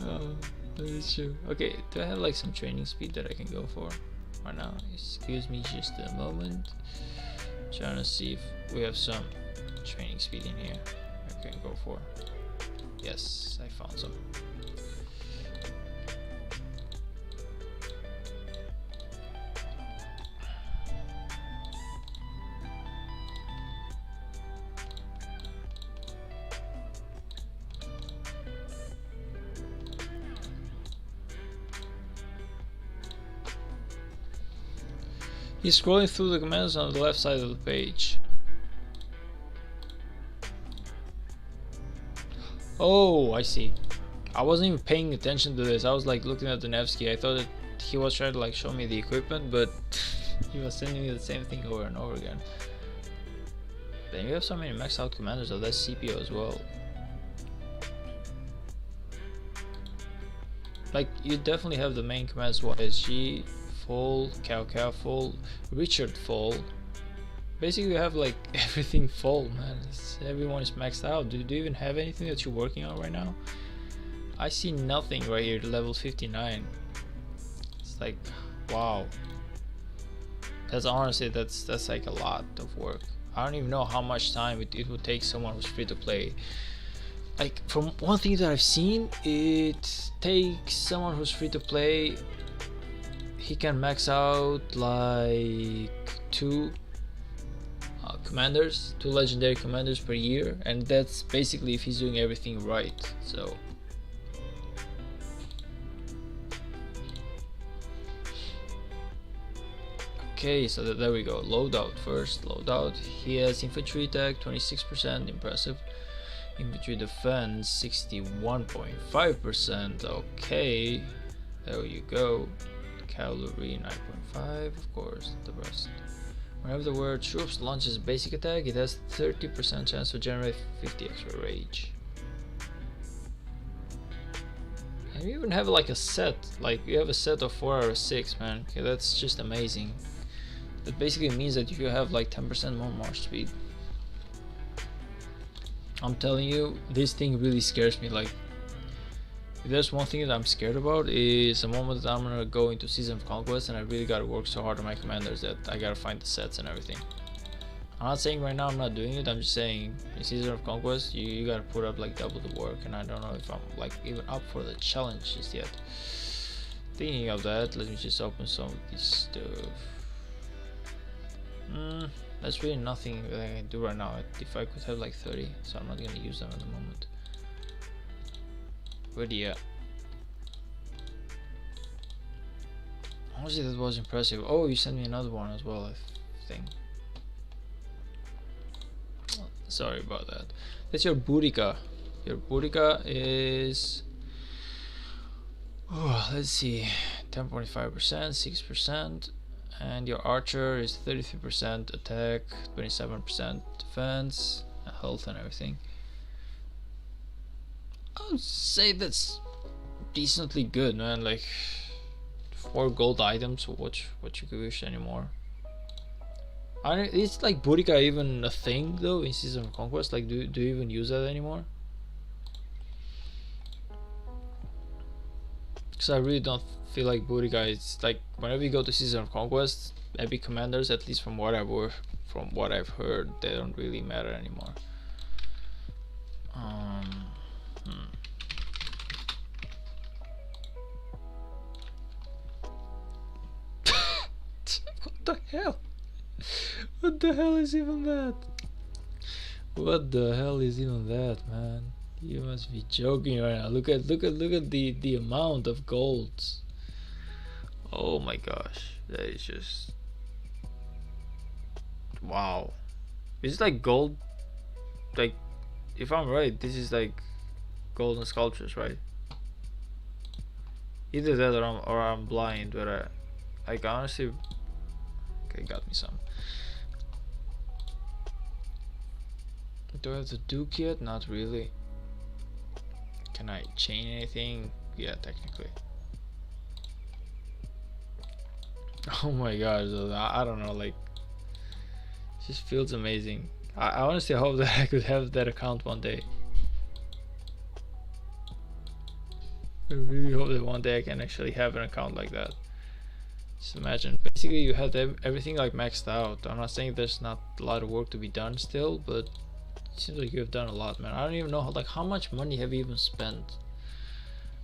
Oh, that is true. Okay, do I have like some training speed that I can go for right now? Excuse me just a moment. Trying to see if we have some training speed in here I can go for. Yes, I found some. He's scrolling through the commands on the left side of the page. Oh, I see. I wasn't even paying attention to this. I was like looking at the Nevsky. I thought that he was trying to like show me the equipment, but he was sending me the same thing over and over again. Then you have so many maxed out commanders of that CPO as well. Like you definitely have the main commands: YSG full, Cao full, Richard full. Basically you have like everything full, man. Everyone is maxed out. Do you even have anything that you're working on right now? I see nothing right here, level 59. It's like, wow. That's honestly, that's like a lot of work. I don't even know how much time it would take someone who's free to play like from one thing that I've seen, it takes someone who's free to play, he can max out like two commanders, two legendary commanders per year, and that's basically if he's doing everything right. So okay, so there we go. Loadout first. Loadout. He has infantry attack 26%, impressive. Infantry defense 61.5%. Okay, there you go. Cavalry 9.5, of course, the rest. Whenever the word troops launches basic attack, it has 30% chance to generate 50 extra rage. And you even have like a set, like you have a set of 4 out of 6, man. Okay, that's just amazing. That basically means that you have like 10% more march speed. I'm telling you, this thing really scares me. Like, if there's one thing that I'm scared about, is the moment that I'm gonna go into Season of Conquest and I really gotta work so hard on my commanders that I gotta find the sets and everything. I'm not saying right now I'm not doing it, I'm just saying in Season of Conquest you gotta put up like double the work, and I don't know if I'm like even up for the challenge just yet. Thinking of that, let me just open some of this stuff. That's really nothing that I can do right now. If I could have like 30, so I'm not gonna use them at the moment. But yeah, honestly that was impressive. Oh, you sent me another one as well, I think. Sorry about that. That's your Boudica. Your Boudica is, oh, let's see, 10.5%, 6%. And your archer is 33% attack, 27% defense, health and everything. I would say that's decently good, man. Like 4 gold items, what you could wish anymore. It's like Boudica even a thing though in Season of Conquest? Like do you even use that anymore? Because I really don't feel like Boudica is like, whenever you go to Season of Conquest, epic commanders, at least from what I've heard, they don't really matter anymore. What the hell? What the hell is even that? What the hell is even that, man? You must be joking right now. Look at the amount of golds. Oh my gosh, that is just wow. Is it like gold? Like, if I'm right, this is like golden sculptures, right? Either that or I'm blind, but I honestly, okay, got me some. Do I have the Duke yet? Not really. Can I chain anything? Yeah, technically. Oh my gosh, I don't know, like, it just feels amazing. I honestly hope that I could have that account one day. I really hope that one day I can actually have an account like that. Just imagine, basically you have everything like maxed out. I'm not saying there's not a lot of work to be done still, but it seems like you have done a lot, man. I don't even know how much money have you even spent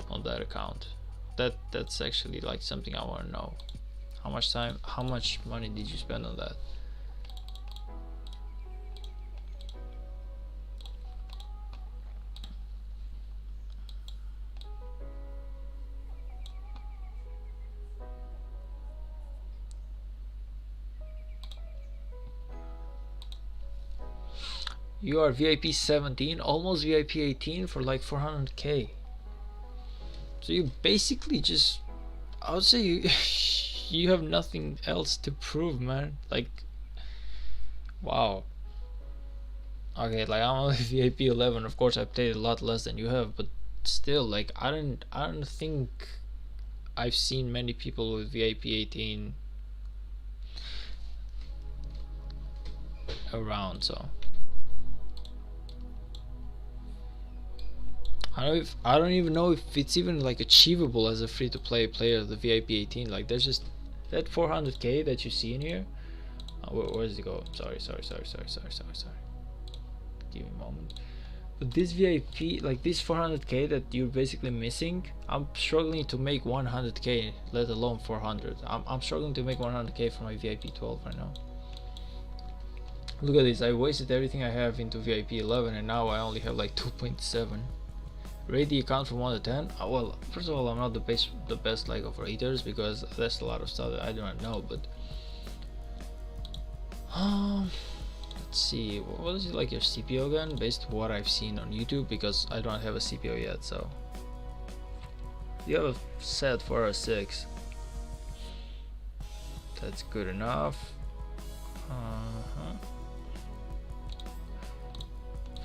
on that account. That's actually like something I want to know. How much time, how much money did you spend on that? You are VIP 17, almost VIP 18 for like 400k. So you basically just, I would say you you have nothing else to prove, man. Like, wow. Okay, like I'm only VIP 11. Of course, I played a lot less than you have, but still, like I don't think I've seen many people with VIP 18 around. So I don't even know if it's even like achievable as a free-to-play player, the VIP 18. Like, there's just that 400k that you see in here. Where does it go? Sorry. Give me a moment. this VIP, like this 400k that you're basically missing, I'm struggling to make 100k, let alone 400. I'm struggling to make 100k for my VIP 12 right now. Look at this, I wasted everything I have into VIP 11 and now I only have like 2.7. Rate the account from 1 to 10. Well, first of all, I'm not the best like of raters because there's a lot of stuff that I do not know, but let's see, what is it like your CPO again, based on what I've seen on YouTube, because I don't have a CPO yet. So you have a set 4 or 6, that's good enough.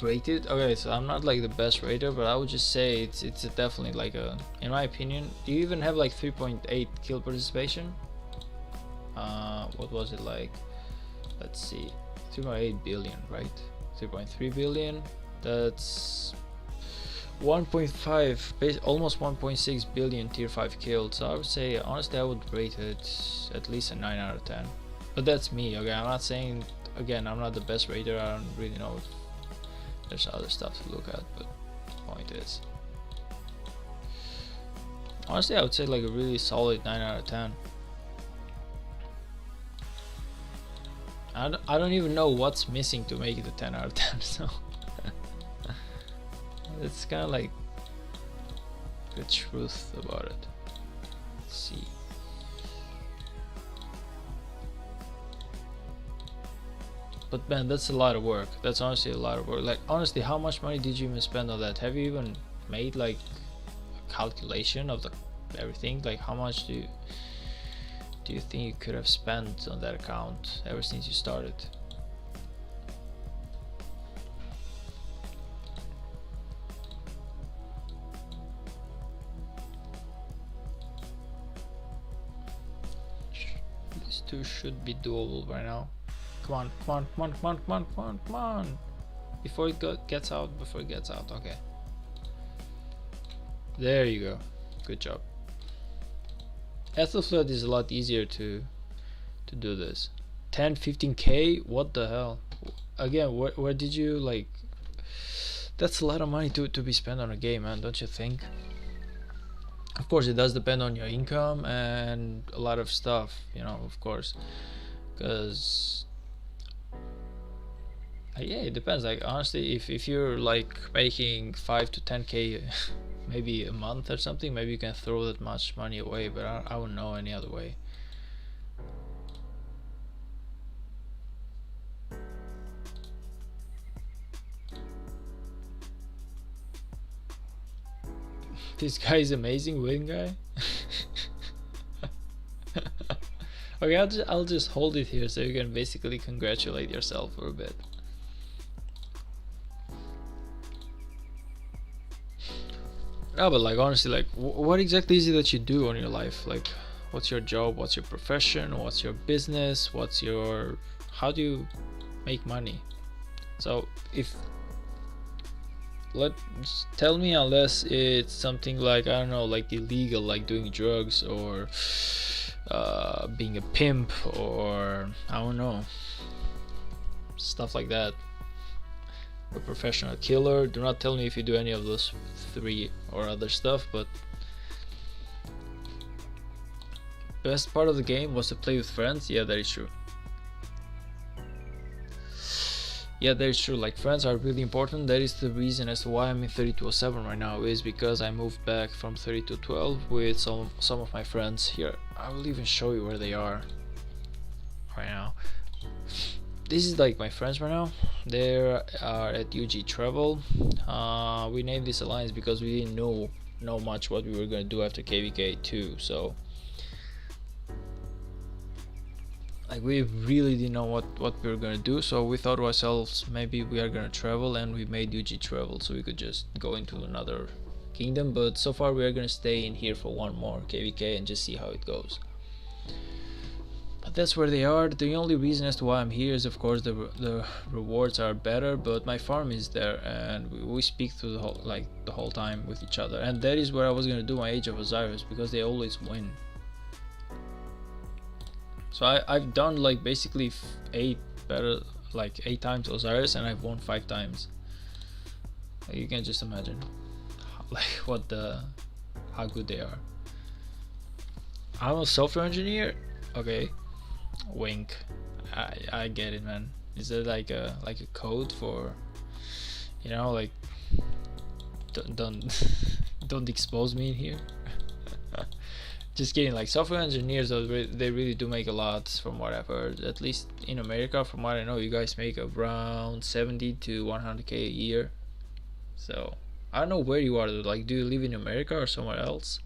Rated, okay, so I'm not like the best rater, but I would just say it's definitely like a, in my opinion. Do you even have like 3.8 kill participation? What was it like? Let's see, 3.8 billion, right? 3.3 billion, that's 1.5, almost 1.6 billion tier 5 killed. So I would say, honestly, I would rate it at least a 9 out of 10. But that's me, okay? I'm not saying, again, I'm not the best rater. I don't really know if there's other stuff to look at, but the point is, honestly, I would say like a really solid 9 out of 10. I don't even know what's missing to make it a 10 out of 10, so it's kind of like the truth about it. Let's see. But man, that's a lot of work. That's honestly a lot of work. Like, honestly, how much money did you even spend on that? Have you even made like a calculation of the everything? Like, how much do you think you could have spent on that account ever since you started? These two should be doable by now. Come on, come on, come on, come on, come on, come on, come on. Before it gets out, okay. There you go. Good job. Ethelflood is a lot easier to do this. 10-15k, what the hell? Again, where did you like, that's a lot of money to be spent on a game, man, don't you think? Of course it does depend on your income and a lot of stuff, you know, of course, because yeah, it depends. Like, honestly, if you're like making 5 to 10k maybe a month or something, maybe you can throw that much money away, but I wouldn't know any other way. This guy is amazing, win guy. Okay, I'll just hold it here so you can basically congratulate yourself for a bit. No, but like, honestly, like, what exactly is it that you do on your life? Like, what's your job? What's your profession? What's your business? How do you make money? So tell me, unless it's something like, I don't know, like illegal, like doing drugs or being a pimp, or I don't know, stuff like that. A professional killer. Do not tell me if you do any of those 3 or other stuff, but best part of the game was to play with friends. Yeah, that is true. Yeah, that is true. Like, friends are really important. That is the reason as to why I'm in 3207 right now, is because I moved back from 3212 with some of my friends. Here, I will even show you where they are right now. This is like my friends right now. They are at UG Travel. We named this alliance because we didn't know much what we were gonna do after KVK 2. So like, we really didn't know what we were gonna do. So we thought to ourselves, maybe we are gonna travel, and we made UG Travel so we could just go into another kingdom. But so far we are gonna stay in here for one more KVK and just see how it goes. But that's where they are. The only reason as to why I'm here is, of course, the rewards are better, but my farm is there, and we speak through the whole time with each other. And that is where I was gonna do my Age of Osiris, because they always win. So I've done like basically 8 times Osiris, and I've won 5 times. You can just imagine like how good they are. I'm a software engineer. Okay, wink. I get it, man. Is there like a code for, like, don't don't expose me in here? Just kidding. Like, software engineers, they really do make a lot, from what I've heard. At least in America, from what I know, you guys make around 70 to 100k a year. So I don't know where you are. Like, do you live in America or somewhere else?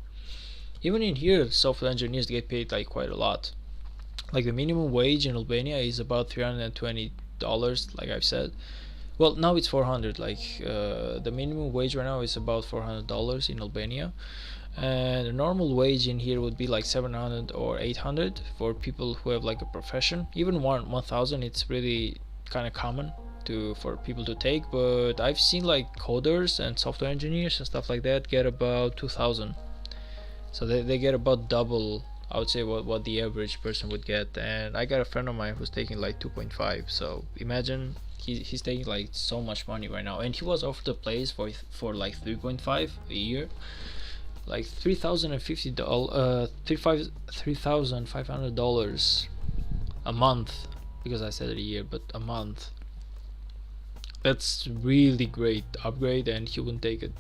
Even in here, software engineers get paid like quite a lot. Like, the minimum wage in Albania is about $320, like I've said. Well, now it's 400. Like, the minimum wage right now is about $400 in Albania, and the normal wage in here would be like 700 or 800 for people who have like a profession. Even 1000, it's really kind of common for people to take. But I've seen like coders and software engineers and stuff like that get about 2000. So they get about double, I would say, what the average person would get. And I got a friend of mine who's taking like 2.5. So imagine he's taking like so much money right now, and he was offered a place for like 3.5 a year, like $3,050, $3,500 a month, because I said a year, but a month. That's really great upgrade, and he wouldn't take it.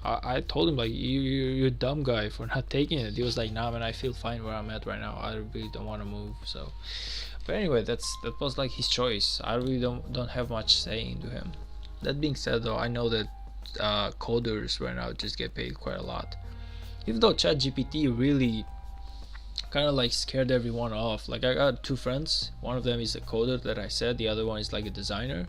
I told him, like, you're a dumb guy for not taking it. He was like, nah man, I feel fine where I'm at right now. I really don't want to move. So, but anyway, that was like his choice. I really don't have much saying to him. That being said, though, I know that coders right now just get paid quite a lot. Even though ChatGPT really kind of like scared everyone off. Like, I got two friends. One of them is a coder that I said. The other one is like a designer.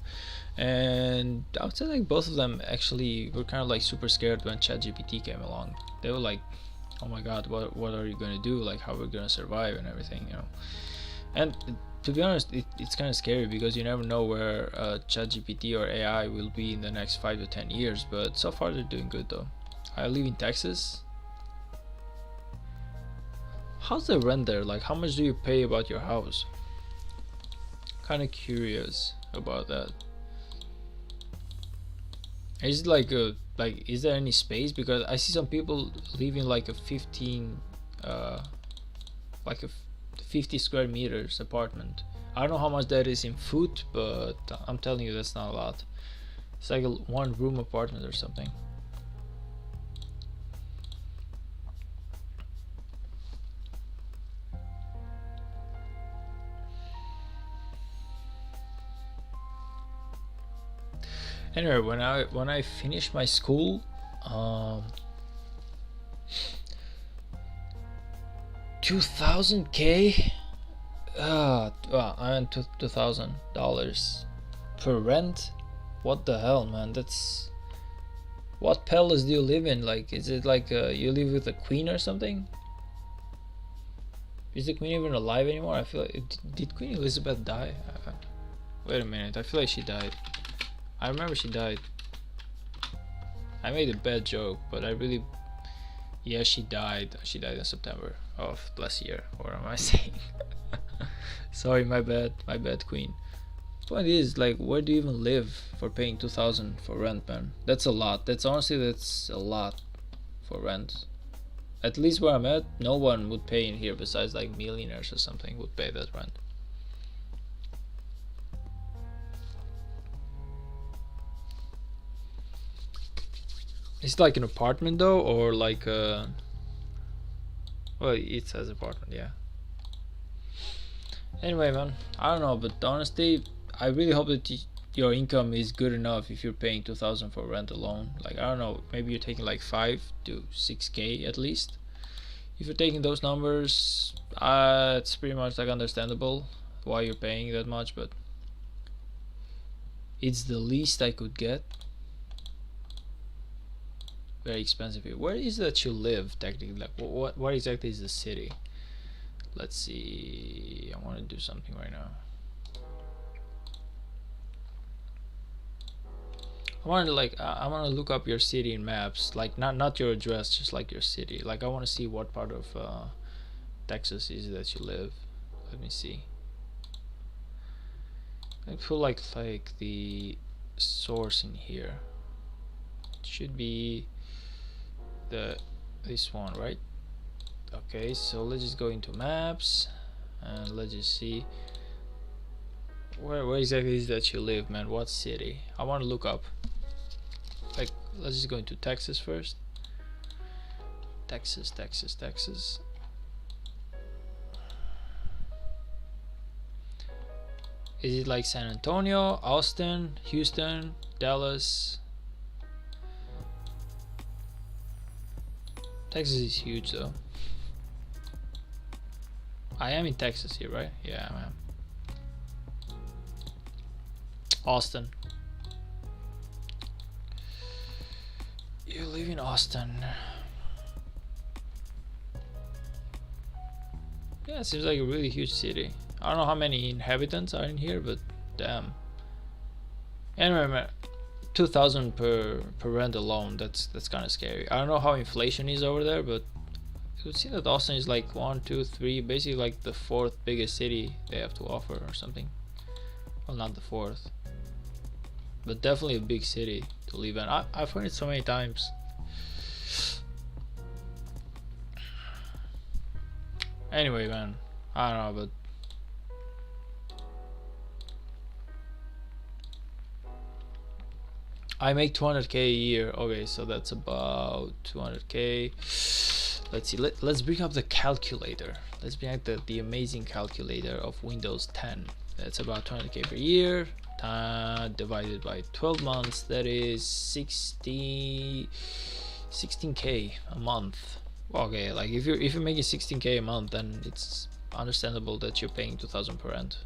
And I would say like both of them actually were kind of like super scared when ChatGPT came along. They were like, oh my god, what are you gonna do? Like, how are we gonna survive and everything, And to be honest, it's kind of scary, because you never know where ChatGPT or AI will be in the next 5 to 10 years. But so far they're doing good though. I live in Texas. How's the rent there? Like, how much do you pay about your house? Kind of curious about that. Is it like is there any space? Because I see some people living like a 50 square meters apartment. I don't know how much that is in foot, but I'm telling you, that's not a lot. It's like a one room apartment or something. Anyway, when I finished my school, 2000k. Well, I earned $2,000 per rent. What the hell, man? That's, what palace do you live in? Like, is it like you live with a queen or something? Is the queen even alive anymore? I feel like, did Queen Elizabeth die? Wait a minute, I feel like she died. I remember she died. I made a bad joke, but I really, yeah, she died. She died in September of last year. What am I saying? Sorry, my bad, queen. Point is, like, where do you even live for paying 2,000 for rent, man? That's a lot. That's a lot for rent. At least where I'm at, no one would pay in here besides like millionaires or something would pay that rent. Is it like an apartment though, or like a? Well, it says apartment, yeah. Anyway, man, I don't know, but honestly, I really hope that your income is good enough if you're paying 2,000 for rent alone. Like, I don't know, maybe you're taking like 5 to 6k at least. If you're taking those numbers, it's pretty much like understandable why you're paying that much, but it's the least I could get. Very expensive here. Where is that you live technically? Like, what exactly is the city? Let's see. I want to do something right now. I want to look up your city in maps. Like, not your address, just like your city. Like, I want to see what part of Texas is it that you live. Let me see. I feel like the source in here. should be this one, right? Okay, so let's just go into maps and let's just see where exactly is that you live, man. What city? I want to look up. Like, let's just go into Texas first. Texas. Is it like San Antonio, Austin, Houston, Dallas? Texas is huge though. I am in Texas here, right? Yeah, I am. Austin. You live in Austin. Yeah, it seems like a really huge city. I don't know how many inhabitants are in here, but damn. Anyway, man, 2,000 per rent alone. That's kind of scary. I don't know how inflation is over there, but you would see that Austin is like 1, 2, 3, basically like the 4th biggest city they have to offer or something. Well, not the 4th, but definitely a big city to live in. I've heard it so many times. Anyway, man, I don't know, but I make 200k a year. Okay, so that's about 200k. Let's see. Let's bring up the calculator. Let's bring up the amazing calculator of Windows 10. That's about 200k per year. Divided by 12 months. That is 16k a month. Okay, like if you're making 16k a month, then it's understandable that you're paying 2,000 per rent.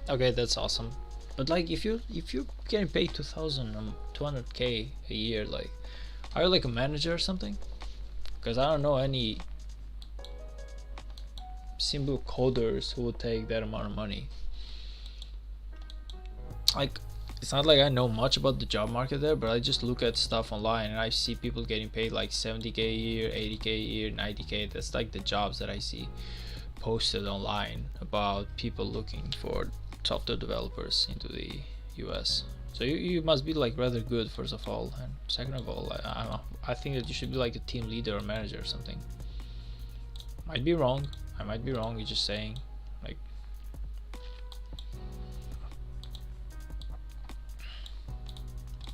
Okay, that's awesome. But like if you're getting paid 200k a year, like, are you like a manager or something? Because I don't know any simple coders who would take that amount of money. Like, it's not like I know much about the job market there, but I just look at stuff online and I see people getting paid like 70k a year, 80k a year, 90k. That's like the jobs that I see posted online about people looking for software developers into the US. So you must be like rather good, first of all, and second of all, I don't know, I think that you should be like a team leader or manager or something. Might be wrong, I might be wrong, you're just saying. Like,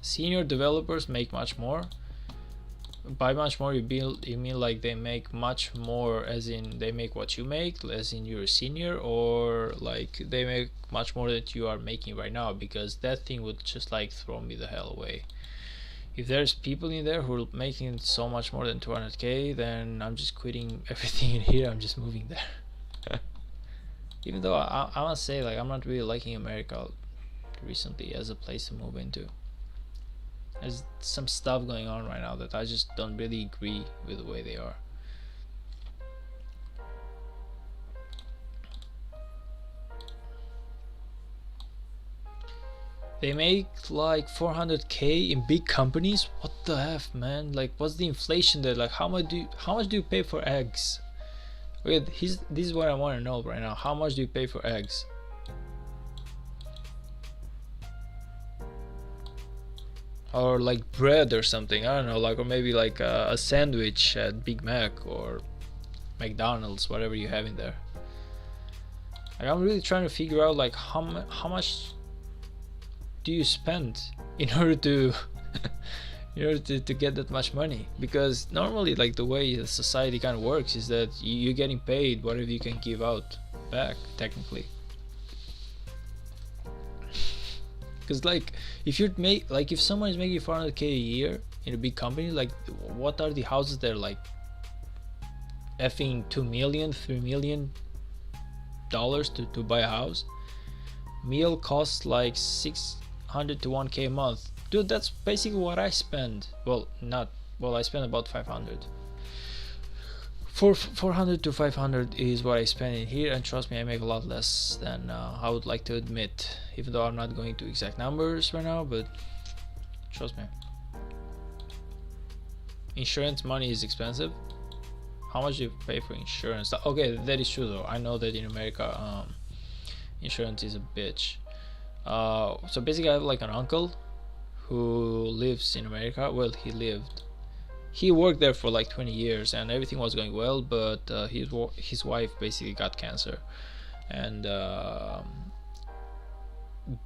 senior developers make much more. By much more, you mean like they make much more as in they make what you make, as in you're a senior, or like they make much more that you are making right now? Because that thing would just like throw me the hell away. If there's people in there who are making so much more than 200k, then I'm just quitting everything in here. I'm just moving there. Even though I must say, like, I'm not really liking America recently as a place to move into. There's some stuff going on right now that I just don't really agree with the way they are. They make like 400k in big companies. What the F, man? Like, what's the inflation there? Like, how much do you pay for eggs? Okay, this is what I want to know right now. How much do you pay for eggs? Or like bread or something, I don't know, like, or maybe like a sandwich at Big Mac or McDonald's, whatever you have in there. Like, I'm really trying to figure out like how much do you spend in order to to get that much money? Because normally, like, the way the society kind of works is that you're getting paid whatever you can give out back, technically. Because like, if you make, like, if someone is making 400k a year in a big company, like, what are the houses there, like effing 2 million, 3 million dollars to buy a house? Meal costs like 600 to 1k a month. Dude, that's basically what I spend. Well, I spend about 500. 400 to 500 is what I spend in here, and trust me, I make a lot less than I would like to admit, even though I'm not going to exact numbers right now, but trust me. Insurance money is expensive. How much do you pay for insurance? Okay, that is true though. I know that in America insurance is a bitch. So basically, I have like an uncle who lives in America. Well, he worked there for like 20 years and everything was going well, but his wife basically got cancer. And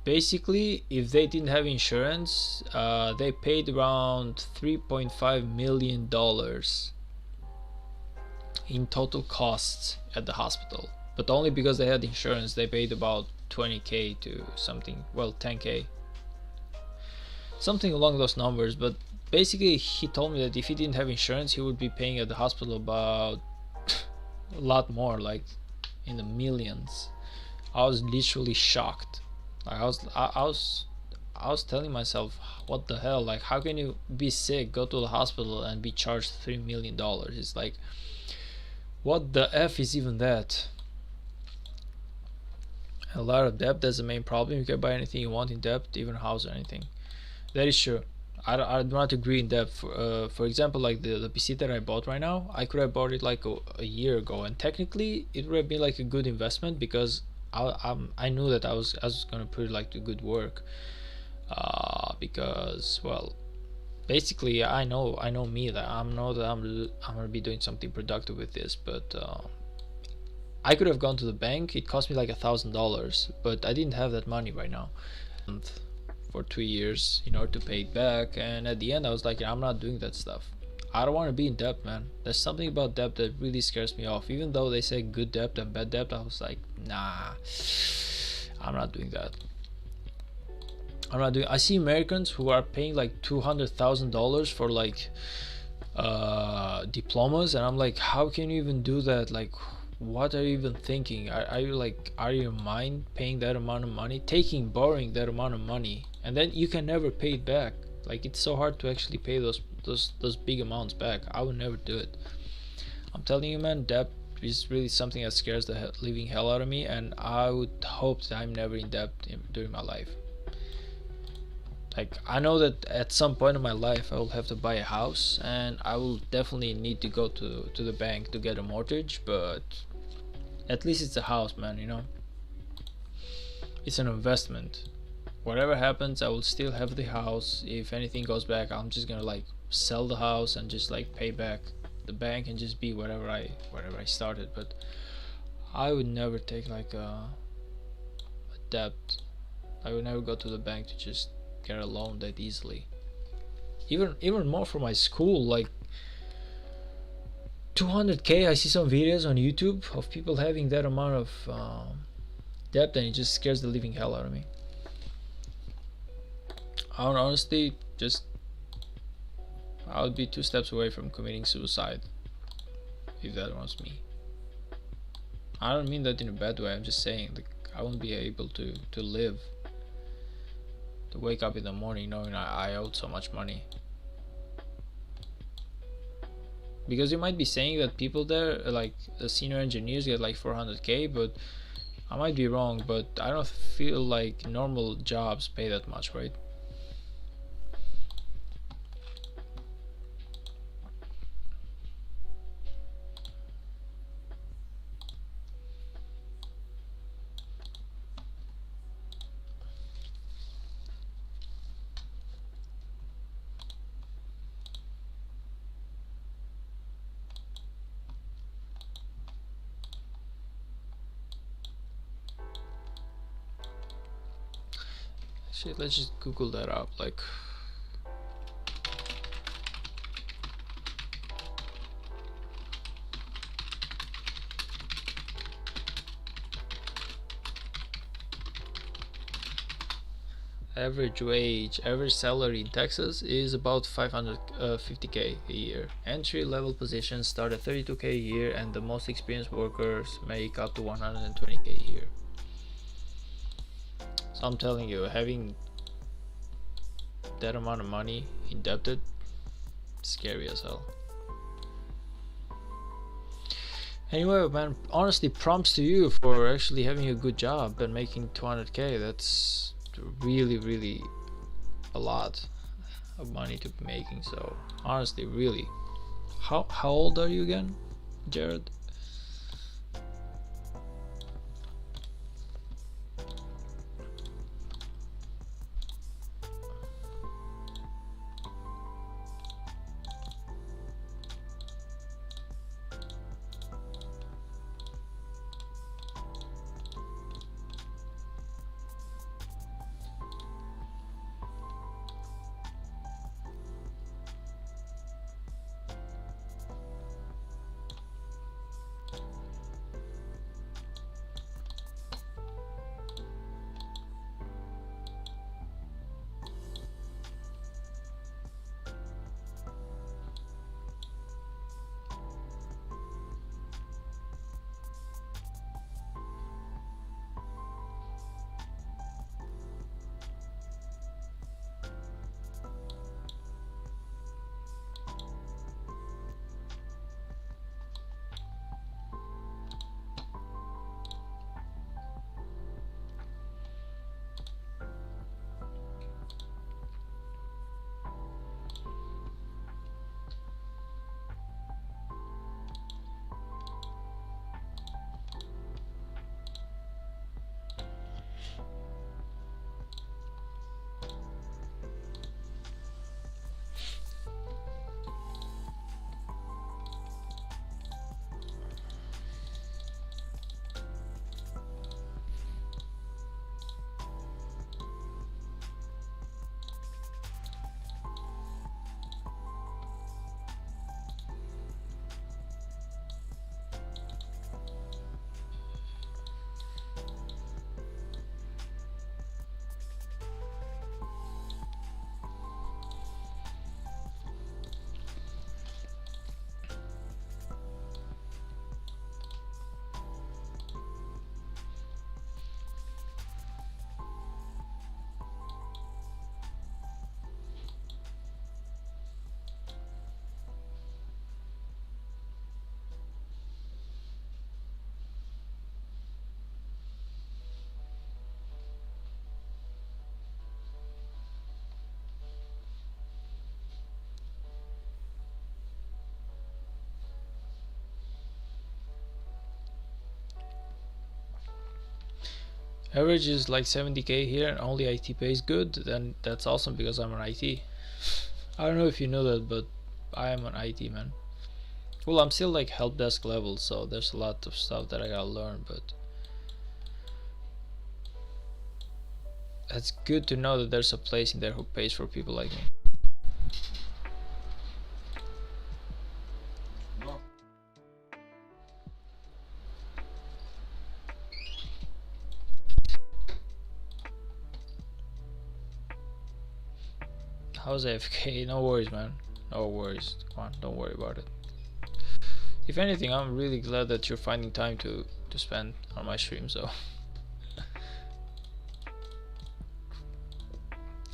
basically, if they didn't have insurance, they paid around $3.5 million in total costs at the hospital. But only because they had insurance, they paid about 20k to something, well, 10k, something along those numbers. But basically, he told me that if he didn't have insurance, he would be paying at the hospital about a lot more, like in the millions. I was literally shocked. I was telling myself, what the hell? Like, how can you be sick, go to the hospital, and be charged $3 million? It's like, what the f is even that? A lot of debt, that's the main problem. You can buy anything you want in debt, even a house or anything. That is true. I do not agree in debt. For example, like the PC that I bought right now, I could have bought it like a year ago, and technically it would have been like a good investment because I knew that I was gonna put it like to good work. Because, well, basically I know me, that I'm gonna be doing something productive with this. But I could have gone to the bank. It cost me like $1,000, but I didn't have that money right now. And for 2 years in order to pay it back, and at the end I was like, I'm not doing that stuff. I don't want to be in debt, man. There's something about debt that really scares me off. Even though they say good debt and bad debt, I was like, nah, I'm not doing that. I see Americans who are paying like $200,000 for like diplomas, and I'm like, how can you even do that? Like, what are you even thinking? Are you like, are you mind paying that amount of money, borrowing that amount of money, and then you can never pay it back? Like, it's so hard to actually pay those big amounts back. I would never do it. I'm telling you, man, debt is really something that scares the living hell out of me, and I would hope that I'm never in debt during my life. Like, I know that at some point in my life I will have to buy a house, and I will definitely need to go to the bank to get a mortgage, but at least it's a house, man, you know? It's an investment. Whatever happens, I will still have the house. If anything goes back, I'm just gonna like sell the house and just like pay back the bank and just be whatever I started. But I would never take like a debt. I would never go to the bank to just get a loan that easily. Even more for my school, like 200k. I see some videos on YouTube of people having that amount of debt, and it just scares the living hell out of me. I would honestly just, I would be 2 steps away from committing suicide if that was me. I don't mean that in a bad way. I'm just saying, like, I won't be able to live, to wake up in the morning knowing I owed so much money. Because you might be saying that people there, like the senior engineers, get like 400k, but I might be wrong. But I don't feel like normal jobs pay that much, right? Shit, let's just Google that up. Like, average wage, average salary in Texas is about 550k a year. Entry level positions start at 32k a year, and the most experienced workers make up to 120k a year. So I'm telling you, having that amount of money indebted, scary as hell. Anyway, man, honestly, props to you for actually having a good job and making 200k. That's really a lot of money to be making. So honestly, really, how old are you again, Jared? Average is like 70k here and only IT pays good, then that's awesome because I'm an IT. I don't know if you know that, but I am an IT man. Well, I'm still like help desk level, so there's a lot of stuff that I gotta learn, but it's good to know that there's a place in there who pays for people like me. How's AFK? No worries, man. No worries. Come on, don't worry about it. If anything, I'm really glad that you're finding time to spend on my stream. So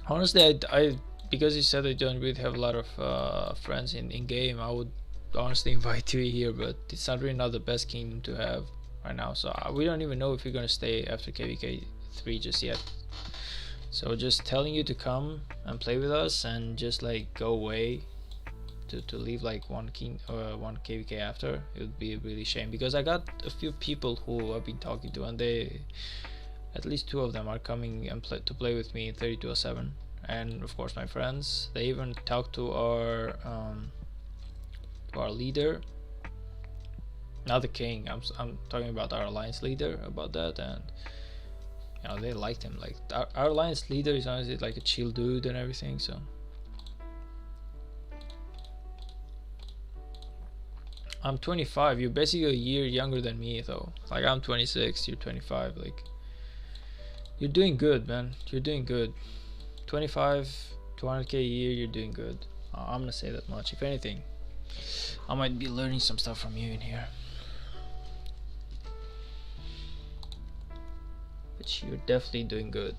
honestly, I because you said I don't really have a lot of friends in game, I would honestly invite you here, but it's not really not the best kingdom to have right now. So we don't even know if you're gonna stay after KVK 3 just yet. So just telling you to come and play with us and just like go away to leave like one KVK after, it would be a really shame, because I got a few people who I've been talking to and they, at least 2 of them are coming and play with me in 3207, and of course my friends. They even talked to our leader, not the king, I'm talking about our alliance leader, about that, and you know, they liked him. Like our alliance leader is honestly like a chill dude and everything. So I'm 25. You're basically a year younger than me, though. Like I'm 26. You're 25. Like you're doing good, man. You're doing good. 25, 200k a year. You're doing good. I'm gonna say that much. If anything, I might be learning some stuff from you in here. But you're definitely doing good.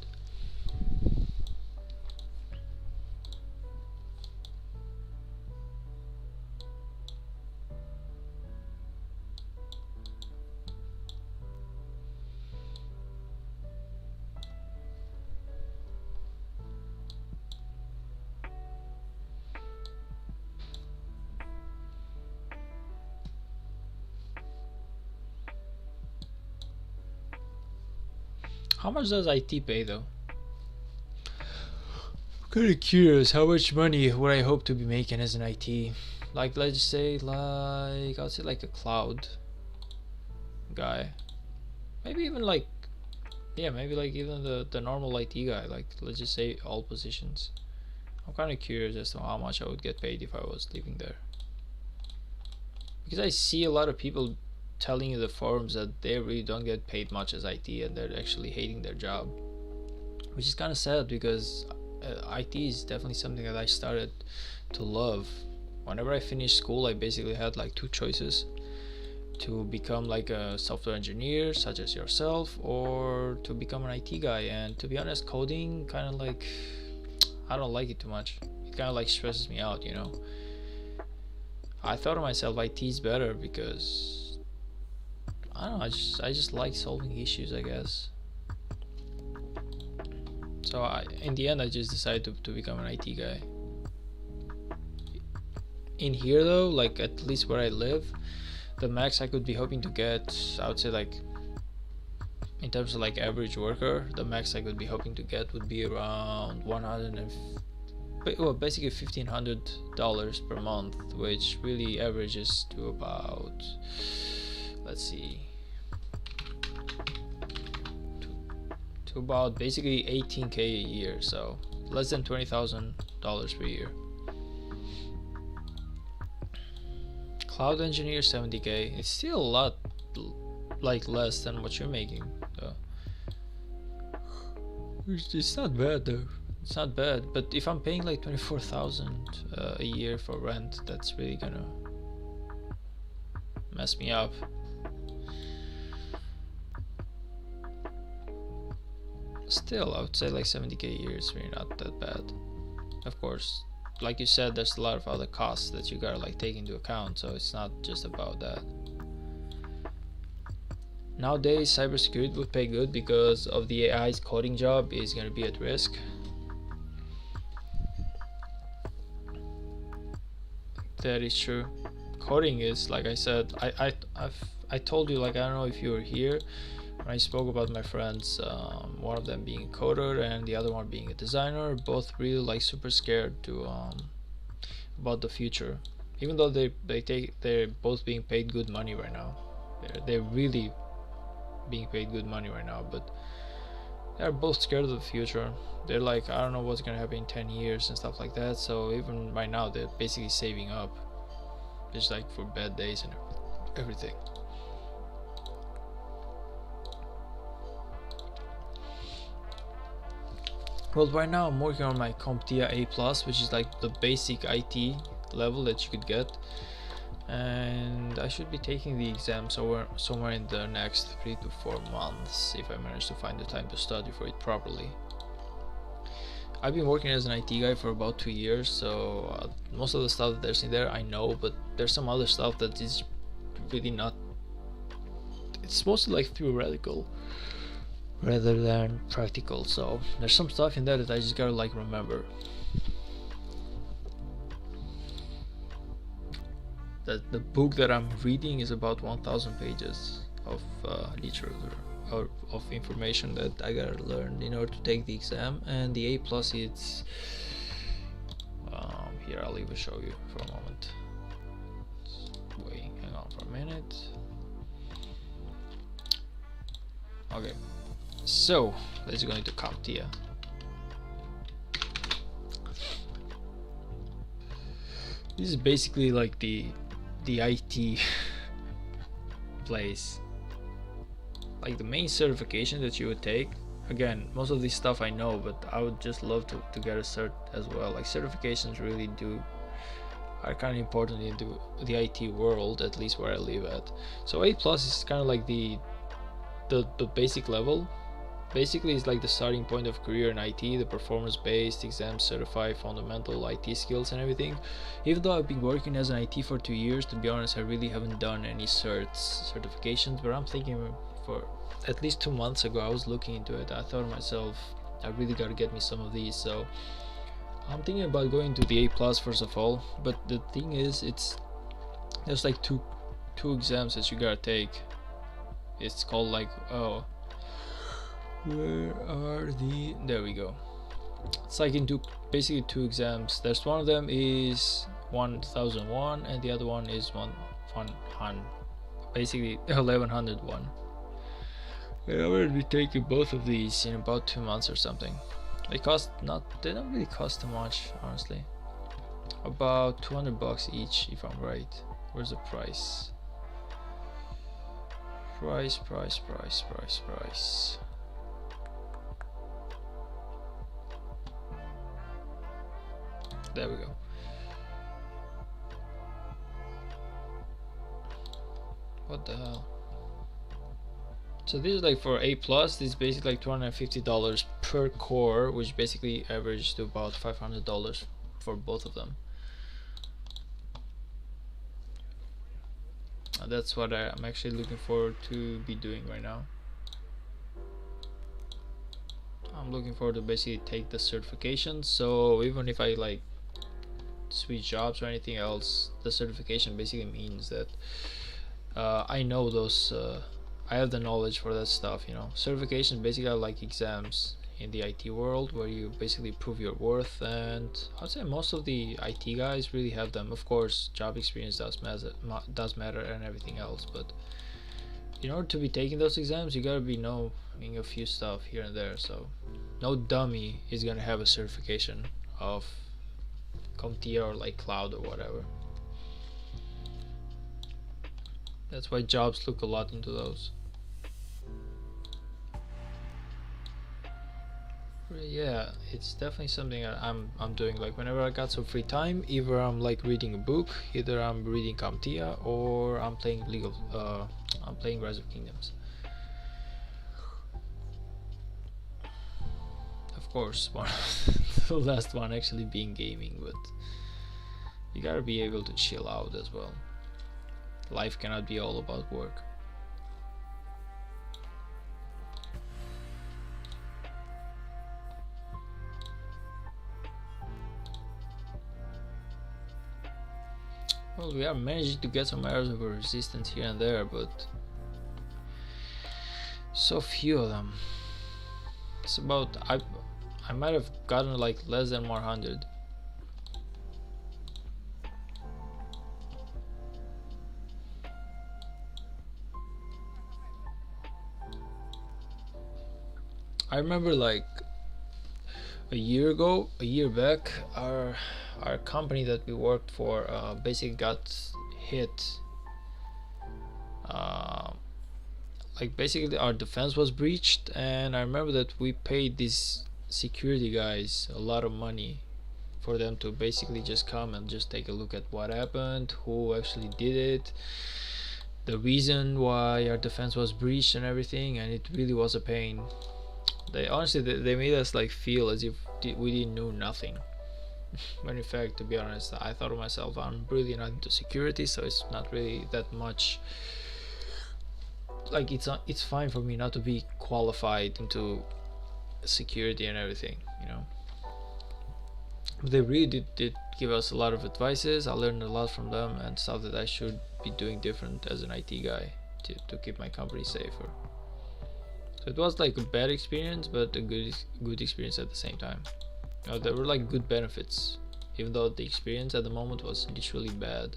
How much does IT pay though? I'm kind of curious. How much money would I hope to be making as an IT? Like, let's say, like I'll say like a cloud guy. Maybe even like, yeah, maybe like even the normal IT guy. Like, let's just say all positions. I'm kind of curious as to how much I would get paid if I was living there. Because I see a lot of people telling in the forums that they really don't get paid much as IT and they're actually hating their job, which is kind of sad, because IT is definitely something that I started to love. Whenever I finished school, I basically had like 2 choices: to become like a software engineer such as yourself, or to become an IT guy. And to be honest, coding kind of like, I don't like it too much. It kind of like stresses me out, you know. I thought to myself IT is better because I don't know, I just like solving issues, I guess. So in the end I just decided to become an IT guy. In here though, like at least where I live, the max I could be hoping to get, I would say, like in terms of like average worker, the max I could be hoping to get would be around basically $1,500 per month, which really averages to about, let's see, to about basically 18k a year, so less than $20,000 per year. Cloud engineer 70k. It's still a lot like less than what you're making though. It's not bad though. It's not bad, but if I'm paying like 24,000 a year for rent, that's really gonna mess me up. Still, I would say like 70k a year is really not that bad. Of course, like you said, there's a lot of other costs that you gotta like take into account, so it's not just about that. Nowadays, cybersecurity would pay good because of the AI's coding job is gonna be at risk. That is true. Coding is, like I said, I told you, like, I don't know if you were here I spoke about my friends, one of them being a coder and the other one being a designer, both really like super scared to about the future, even though they're both being paid good money right now. They're really being paid good money right now, but they're both scared of the future. They're like, I don't know what's gonna happen in 10 years and stuff like that. So even right now, they're basically saving up, just like for bad days and everything. Well, right now I'm working on my CompTIA A+, which is like the basic IT level that you could get, and I should be taking the exam somewhere in the next 3 to 4 months if I manage to find the time to study for it properly. I've been working as an IT guy for about 2 years, so most of the stuff that there's in there I know, but there's some other stuff that is really not. It's mostly like theoretical rather than practical, so there's some stuff in there that I just gotta like remember. The book that I'm reading is about 1,000 pages of literature or of information that I gotta learn in order to take the exam, and the A+, it's here I'll even show you for a moment. Wait, hang on for a minute. Okay, so let's go into CompTIA. This is basically like the IT place, like the main certification that you would take. Again, most of this stuff I know, but I would just love to get a cert as well. Like certifications really are kind of important in the IT world, at least where I live at. So A+ is kind of like the basic level. Basically, it's like the starting point of career in IT, the performance-based exams certify fundamental IT skills and everything. Even though I've been working as an IT for 2 years, to be honest, I really haven't done any certifications, but I'm thinking for at least 2 months ago, I was looking into it. I thought to myself, I really got to get me some of these, so I'm thinking about going to the A+ first of all. But the thing is, there's like two exams that you gotta take. It's called like, oh, where are there we go. It's like basically two exams. There's one of them is 1001 and the other one is 1100, basically 1101. And I'm gonna be taking both of these in about 2 months or something. They don't really cost too much, honestly. About $200 each, if I'm right. Where's the price? Price. There we go. What the hell? So this is like for A+, this is basically like $250 per core, which basically averages to about $500 for both of them. That's what I'm actually looking forward to be doing right now. I'm looking forward to basically take the certification, so even if I like switch jobs or anything else, the certification basically means that I know those I have the knowledge for that stuff, you know. Certification basically are like exams in the IT world where you basically prove your worth, and I'd say most of the IT guys really have them. Of course, job experience does matter and everything else, but in order to be taking those exams, you gotta be knowing a few stuff here and there. So no dummy is gonna have a certification of CompTIA or like cloud or whatever. That's why jobs look a lot into those. Yeah, it's definitely something I'm doing. Like whenever I got some free time, either I'm like reading a book, either I'm reading CompTIA, or I'm playing I'm playing Rise of Kingdoms. Of course, the last one actually being gaming, but you gotta be able to chill out as well. Life cannot be all about work. Well, we are managing to get some areas of resistance here and there, but so few of them. It's about I might have gotten like less than 100. I remember like a year back, our company that we worked for basically got hit. Uh, like basically our defense was breached, and I remember that we paid these security guys a lot of money for them to basically just come and just take a look at what happened, who actually did it, the reason why our defense was breached and everything, and it really was a pain. They honestly they made us like feel as if we didn't know nothing. When in fact, to be honest, I thought of myself, I'm really not into security, so it's not really that much. Like it's fine for me not to be qualified into security and everything, you know. But they really did give us a lot of advices. I learned a lot from them and stuff that I should be doing different as an IT guy to keep my company safer. So it was like a bad experience, but a good experience at the same time. There were like good benefits, even though the experience at the moment was literally bad.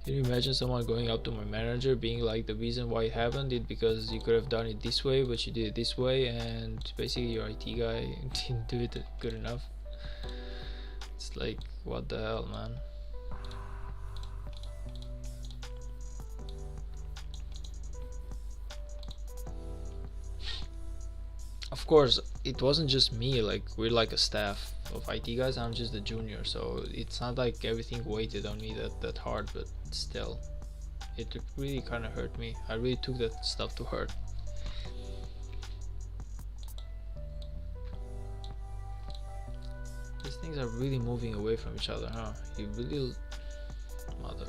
Can you imagine someone going up to my manager being like, the reason why it happened is because you could have done it this way, but you did it this way, and basically your IT guy didn't do it good enough. It's like, what the hell, man. Of course, it wasn't just me, like we're like a staff of IT guys, I'm just the junior, so it's not like everything weighted on me that hard, but still, it really kind of hurt me. I really took that stuff to heart. These things are really moving away from each other, huh? You really... mother...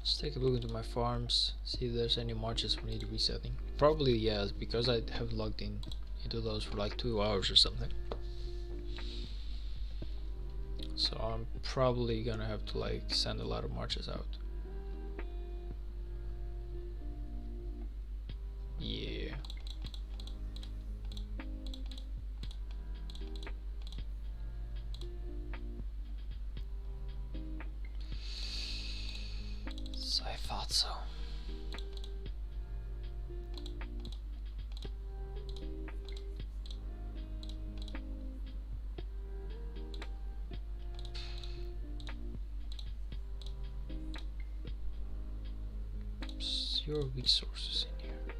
Let's take a look into my farms, see if there's any marches we need resetting. Probably yes, because I have logged into those for like 2 hours or something. So I'm probably gonna have to like send a lot of marches out. Yeah. So I thought so. Your resources in here.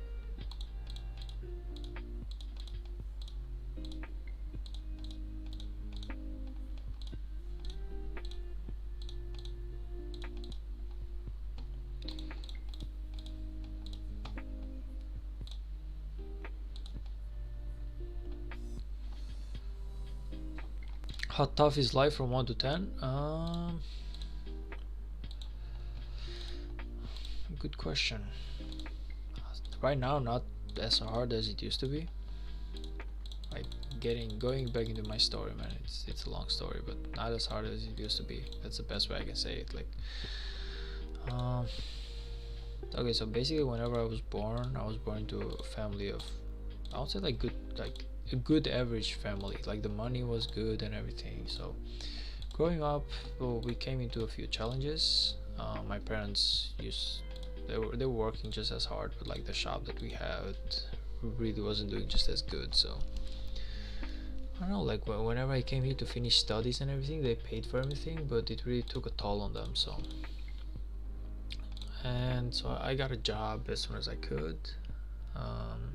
How tough is life from 1 to 10? Good question. Right now, not as hard as it used to be. Like going back into my story, man. It's a long story, but not as hard as it used to be. That's the best way I can say it. Like, um, okay, so basically, whenever I was born into a family of, I would say like good, like a good average family. Like the money was good and everything. So growing up, well, we came into a few challenges. My parents they were working just as hard, but like the shop that we had really wasn't doing just as good. So I don't know, like whenever I came here to finish studies and everything, they paid for everything, but it really took a toll on them. So I got a job as soon as I could, um,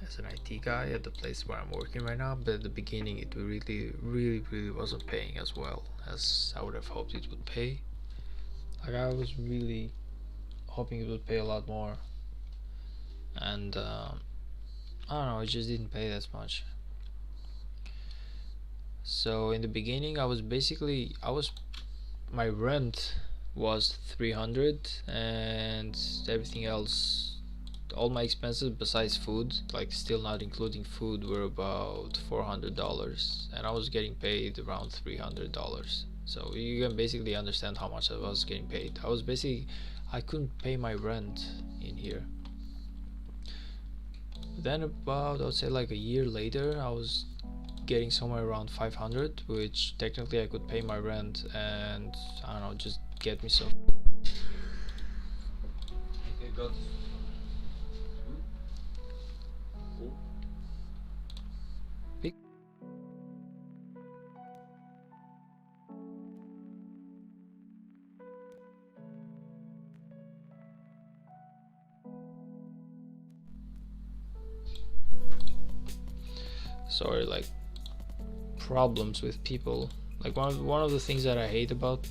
as an IT guy at the place where I'm working right now. But at the beginning, it really wasn't paying as well as I would have hoped it would pay. Like I was really hoping it would pay a lot more, and I don't know, it just didn't pay that much. So in the beginning, I was my rent was 300, and everything else, all my expenses besides food, like still not including food, were about $400, and I was getting paid around $300. So you can basically understand how much I was getting paid. I couldn't pay my rent in here. Then about, I would say like a year later, I was getting somewhere around 500, which technically I could pay my rent and I don't know, just get me some. Okay, got. Sorry, like problems with people. Like one of the things that I hate about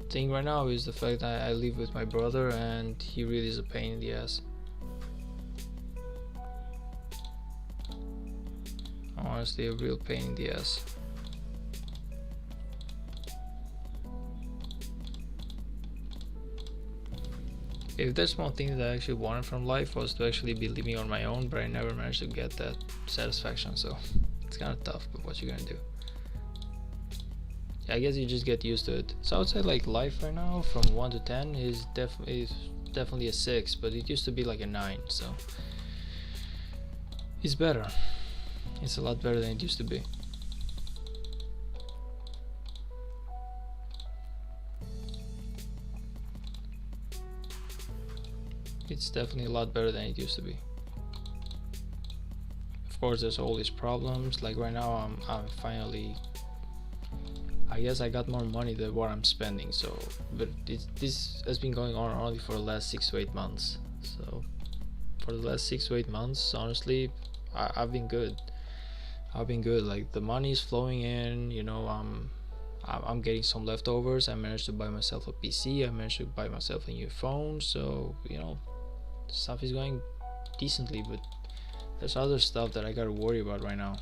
thing right now is the fact that I live with my brother and he really is a pain in the ass. Honestly, a real pain in the ass. If there's one thing that I actually wanted from life was to actually be living on my own, but I never managed to get that satisfaction, so it's kind of tough, but what you gonna do? I guess you just get used to it. So I would say like life right now from 1 to 10 is definitely a 6, but it used to be like a 9, so it's better. It's a lot better than it used to be. It's definitely a lot better than it used to be. Of course, there's all these problems. Like right now, I'm finally, I guess I got more money than what I'm spending. So, but this has been going on only for the last 6 to 8 months. So, for the last 6 to 8 months, honestly, I've been good. I've been good. Like the money is flowing in. You know, I'm getting some leftovers. I managed to buy myself a PC. I managed to buy myself a new phone. So you know, stuff is going decently. But there's other stuff that I gotta worry about right now.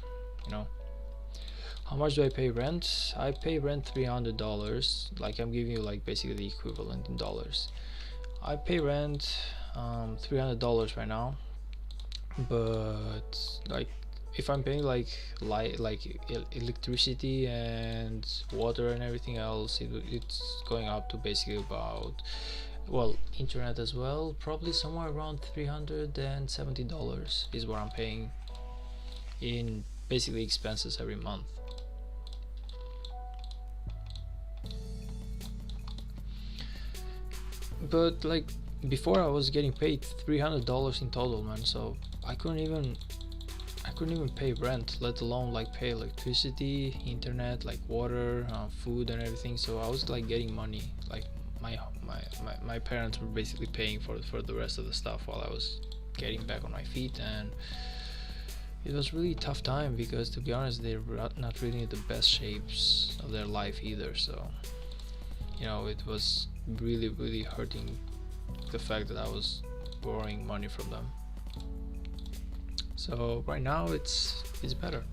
You know, how much do I pay rent? I pay rent $300. Like I'm giving you like basically the equivalent in dollars. I pay rent $300 right now. But like if I'm paying like electricity and water and everything else, it's going up to basically about, well, internet as well, probably somewhere around $370 is what I'm paying in basically expenses every month. But like before I was getting paid $300 in total, man, so I couldn't even pay rent, let alone like pay electricity, internet, like water, food and everything. So I was like getting money, like my parents were basically paying for the rest of the stuff while I was getting back on my feet. And it was really tough time because, to be honest, they're not really in the best shapes of their life either. So you know, it was really hurting the fact that I was borrowing money from them. So right now it's better.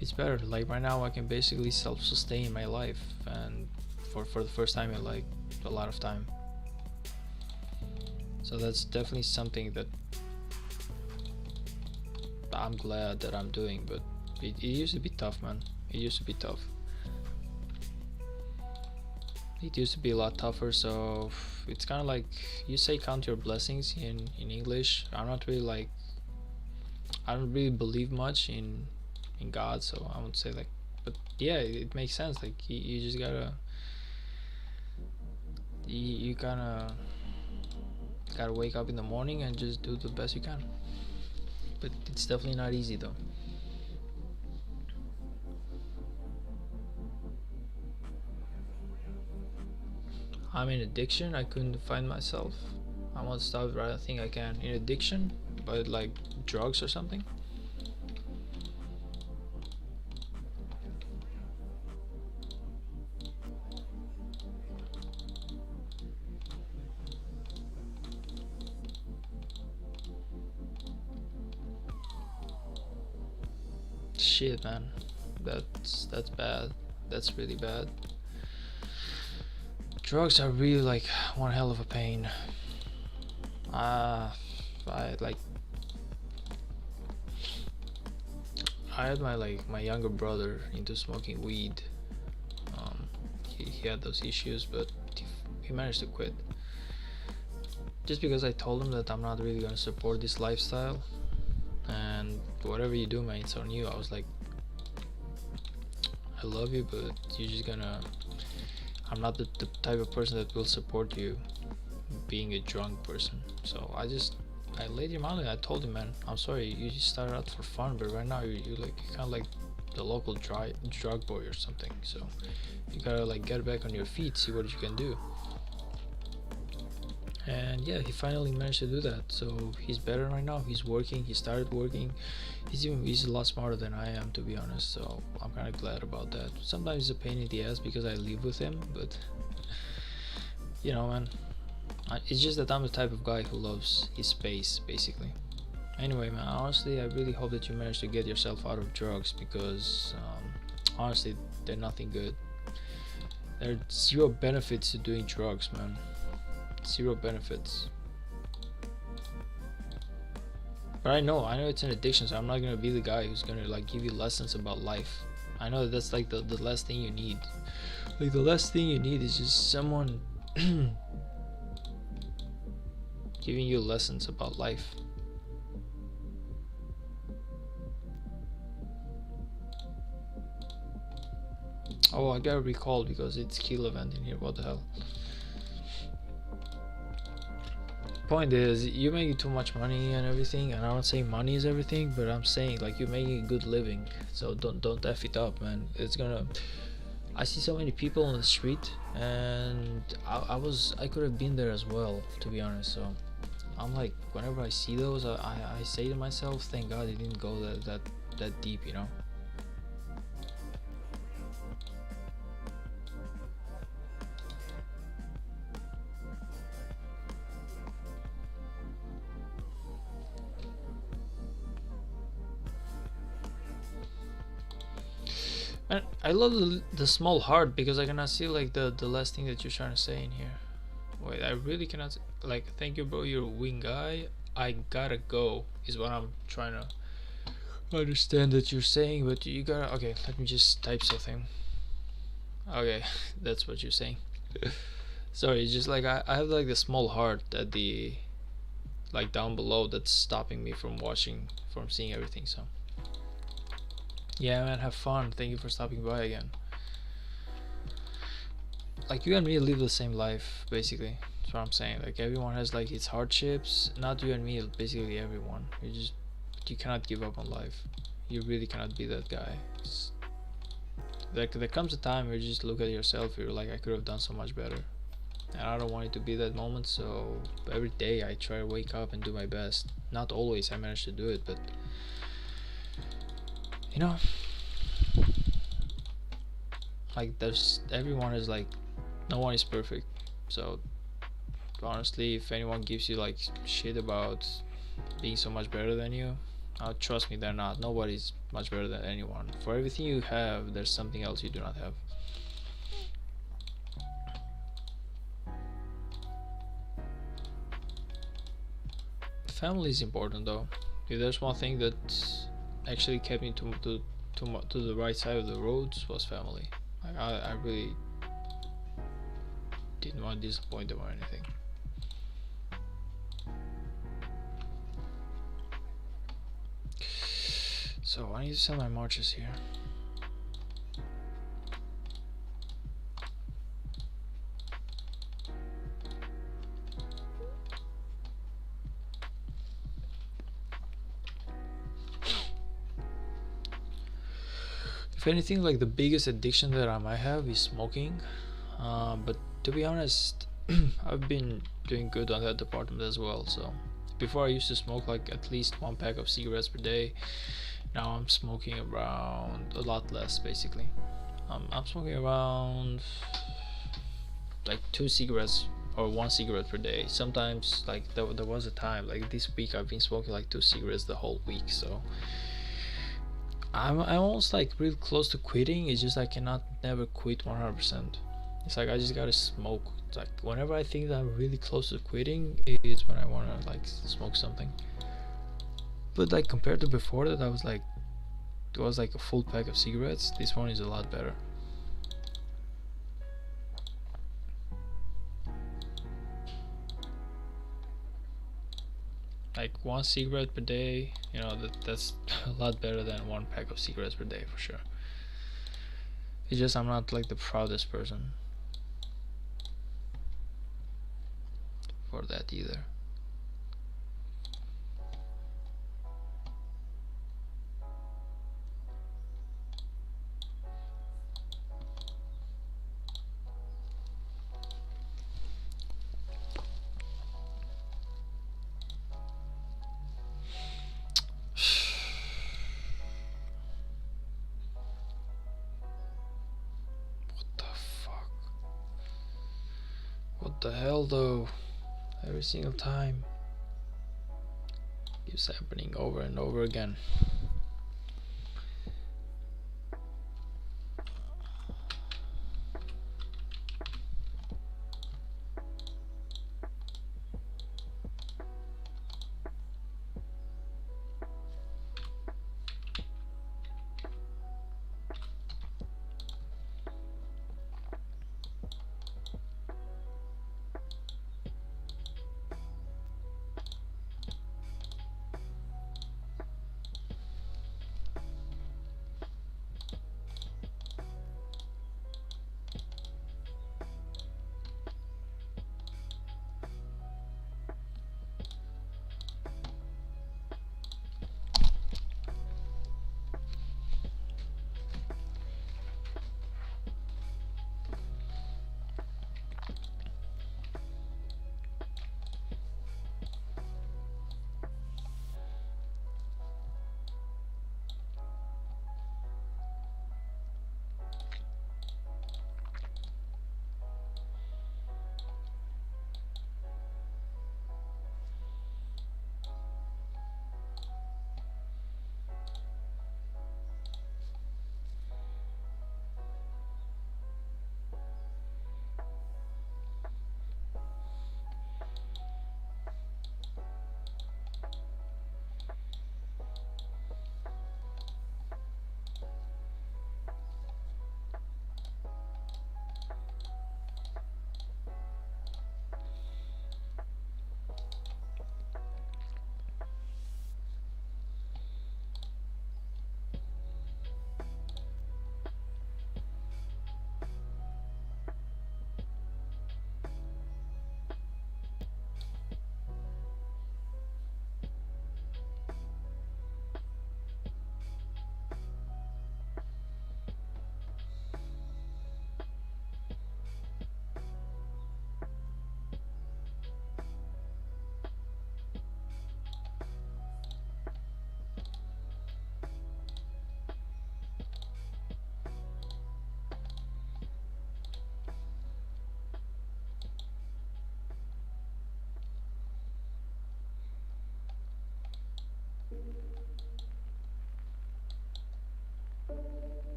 it's better. Like right now I can basically self-sustain my life, and for the first time in like a lot of time. So that's definitely something that I'm glad that I'm doing, but it used to be tough, man. It used to be tough. It used to be a lot tougher, so it's kind of like you say count your blessings in English. I'm not really like, I don't really believe much in God, so I would say like, but yeah, it makes sense. Like you just gotta, you kind of gotta wake up in the morning and just do the best you can. But it's definitely not easy though. I'm in addiction. I couldn't find myself. I want to stop, right? I think I can. In addiction, but like drugs or something. Shit, man, that's bad. That's really bad. Drugs are really like one hell of a pain. I like, I had my younger brother into smoking weed. He had those issues, but he managed to quit. Just because I told him that I'm not really gonna support this lifestyle, and whatever you do, man, it's on you. I was like, I love you, but you're just gonna. I'm not the type of person that will support you being a drunk person. So I laid him out and I told him, man, I'm sorry, you just started out for fun, but right now you like kind of like the local drug boy or something. So you gotta like get back on your feet, see what you can do. And yeah, he finally managed to do that. So he's better right now. He's working. He started working. He's a lot smarter than I am, to be honest. So I'm kind of glad about that. Sometimes it's a pain in the ass because I live with him, but you know, man, it's just that I'm the type of guy who loves his space, basically. Anyway, man, honestly, I really hope that you manage to get yourself out of drugs because honestly, they're nothing good. There are zero benefits to doing drugs, man. Zero benefits. But I know it's an addiction, so I'm not gonna be the guy who's gonna like give you lessons about life. I know that's like the last thing you need. Like the last thing you need is just someone giving you lessons about life. Oh, I gotta recall because it's kill event in here. What the hell? Point is, you're making too much money and everything, and I'm not saying money is everything, but I'm saying like you're making a good living, so don't f it up, man. It's gonna. I see so many people on the street, and I could have been there as well, to be honest. So I'm like, whenever I see those, I say to myself, thank God it didn't go that deep, you know. And I love the small heart because I cannot see like the last thing that you're trying to say in here. Wait, I really cannot like. Thank you, bro. You're a wing guy. I gotta go. Is what I'm trying to understand that you're saying. But you gotta. Okay, let me just type something. Okay, that's what you're saying. Sorry, it's just like I have like the small heart at the like down below that's stopping me from watching, from seeing everything. So. Yeah, man, have fun. Thank you for stopping by again. Like you and me live the same life, basically. That's what I'm saying. Like everyone has like its hardships. Not you and me, basically everyone. You cannot give up on life. You really cannot be that guy. Like there comes a time where you just look at yourself. You're like, I could have done so much better, and I don't want it to be that moment. So every day I try to wake up and do my best. Not always I manage to do it, but you know, like everyone is like, no one is perfect. So honestly, if anyone gives you like shit about being so much better than you, Trust me, they're not. Nobody's much better than anyone. For everything you have, there's something else you do not have. Family is important though. If there's one thing that actually kept me to the right side of the roads, was family. Like, I really didn't want to disappoint them or anything. So I need to sell my marches here. If anything, like the biggest addiction that I might have is smoking. But to be honest, I've been doing good on that department as well. So before I used to smoke like at least 1 pack of cigarettes per day. Now I'm smoking around a lot less basically. I'm smoking around like 2 cigarettes or 1 cigarette per day. Sometimes like there was a time like this week I've been smoking like 2 cigarettes the whole week. So I'm almost like real close to quitting. It's just I cannot never quit 100%. It's like I just gotta smoke. It's like whenever I think that I'm really close to quitting, it's when I wanna like smoke something. But like compared to before that, I was like, it was like a full pack of cigarettes. This one is a lot better. Like 1 cigarette per day, you know, that's a lot better than 1 pack of cigarettes per day for sure. It's just I'm not like the proudest person for that either. What the hell though? Every single time keeps happening over and over again.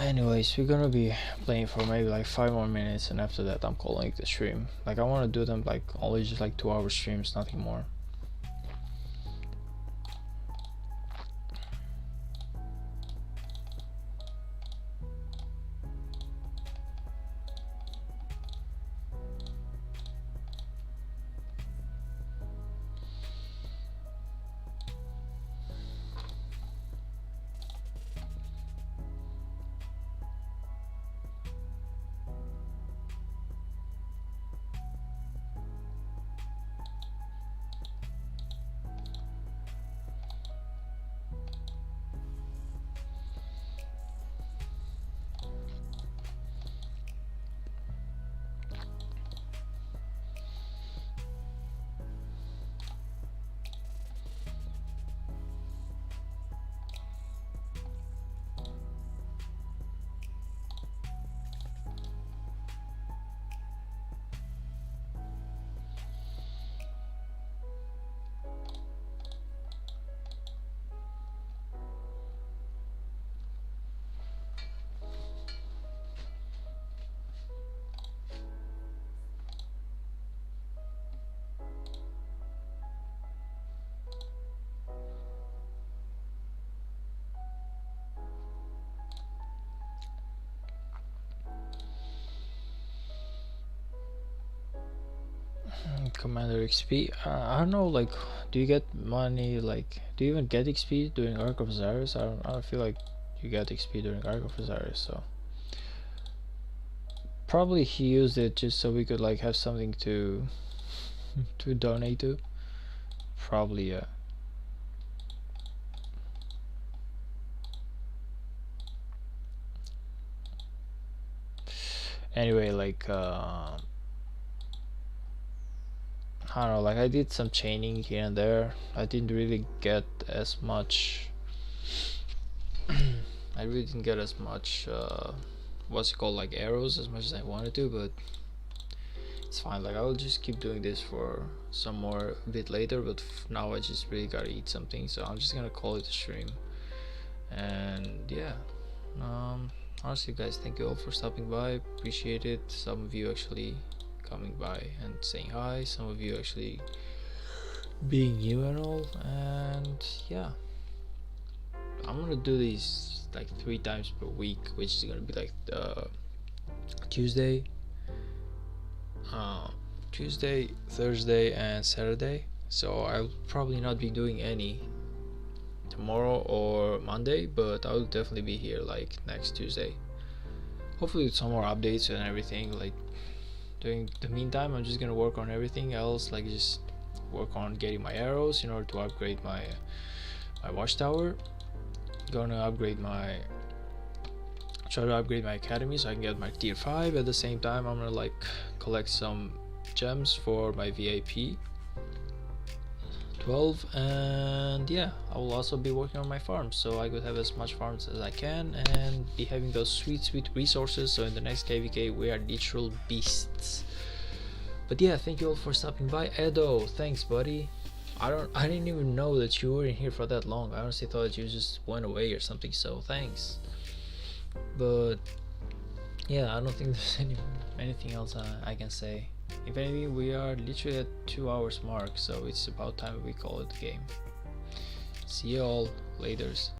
Anyways, we're gonna be playing for maybe like 5 more minutes, and after that I'm calling the stream. Like I want to do them like only just like 2 hour streams, nothing more. Commander XP. I don't know. Like, do you get money? Like, do you even get XP during Arc of Osiris? I don't feel like you get XP during Arc of Osiris. So probably he used it just so we could like have something to to donate to. Probably yeah. Anyway, like I don't know, like I did some chaining here and there. I didn't really get as much I really didn't get as much what's it called, like arrows as much as I wanted to, but it's fine. Like I'll just keep doing this for some more a bit later, but now I just really gotta eat something, so I'm just gonna call it a stream. And yeah, honestly guys, thank you all for stopping by, appreciate it. Some of you actually coming by and saying hi, some of you actually being new and all. And yeah, I'm gonna do these like 3 times per week, which is gonna be like Tuesday, Thursday and Saturday. So I'll probably not be doing any tomorrow or Monday, but I'll definitely be here like next Tuesday, hopefully with some more updates and everything. Like during the meantime, I'm just gonna work on everything else, like just work on getting my arrows in order to upgrade my watchtower. Gonna try to upgrade my academy so I can get my tier 5. At the same time, I'm gonna like collect some gems for my VIP 12, and yeah, I will also be working on my farm so I could have as much farms as I can and be having those sweet resources, so in the next KVK we are literal beasts. But yeah, thank you all for stopping by. Edo, thanks buddy. I didn't even know that you were in here for that long. I honestly thought that you just went away or something, so thanks. But yeah, I don't think there's anything else I can say. If anything, we are literally at 2 hours mark, so it's about time we call it a game. See you all laters.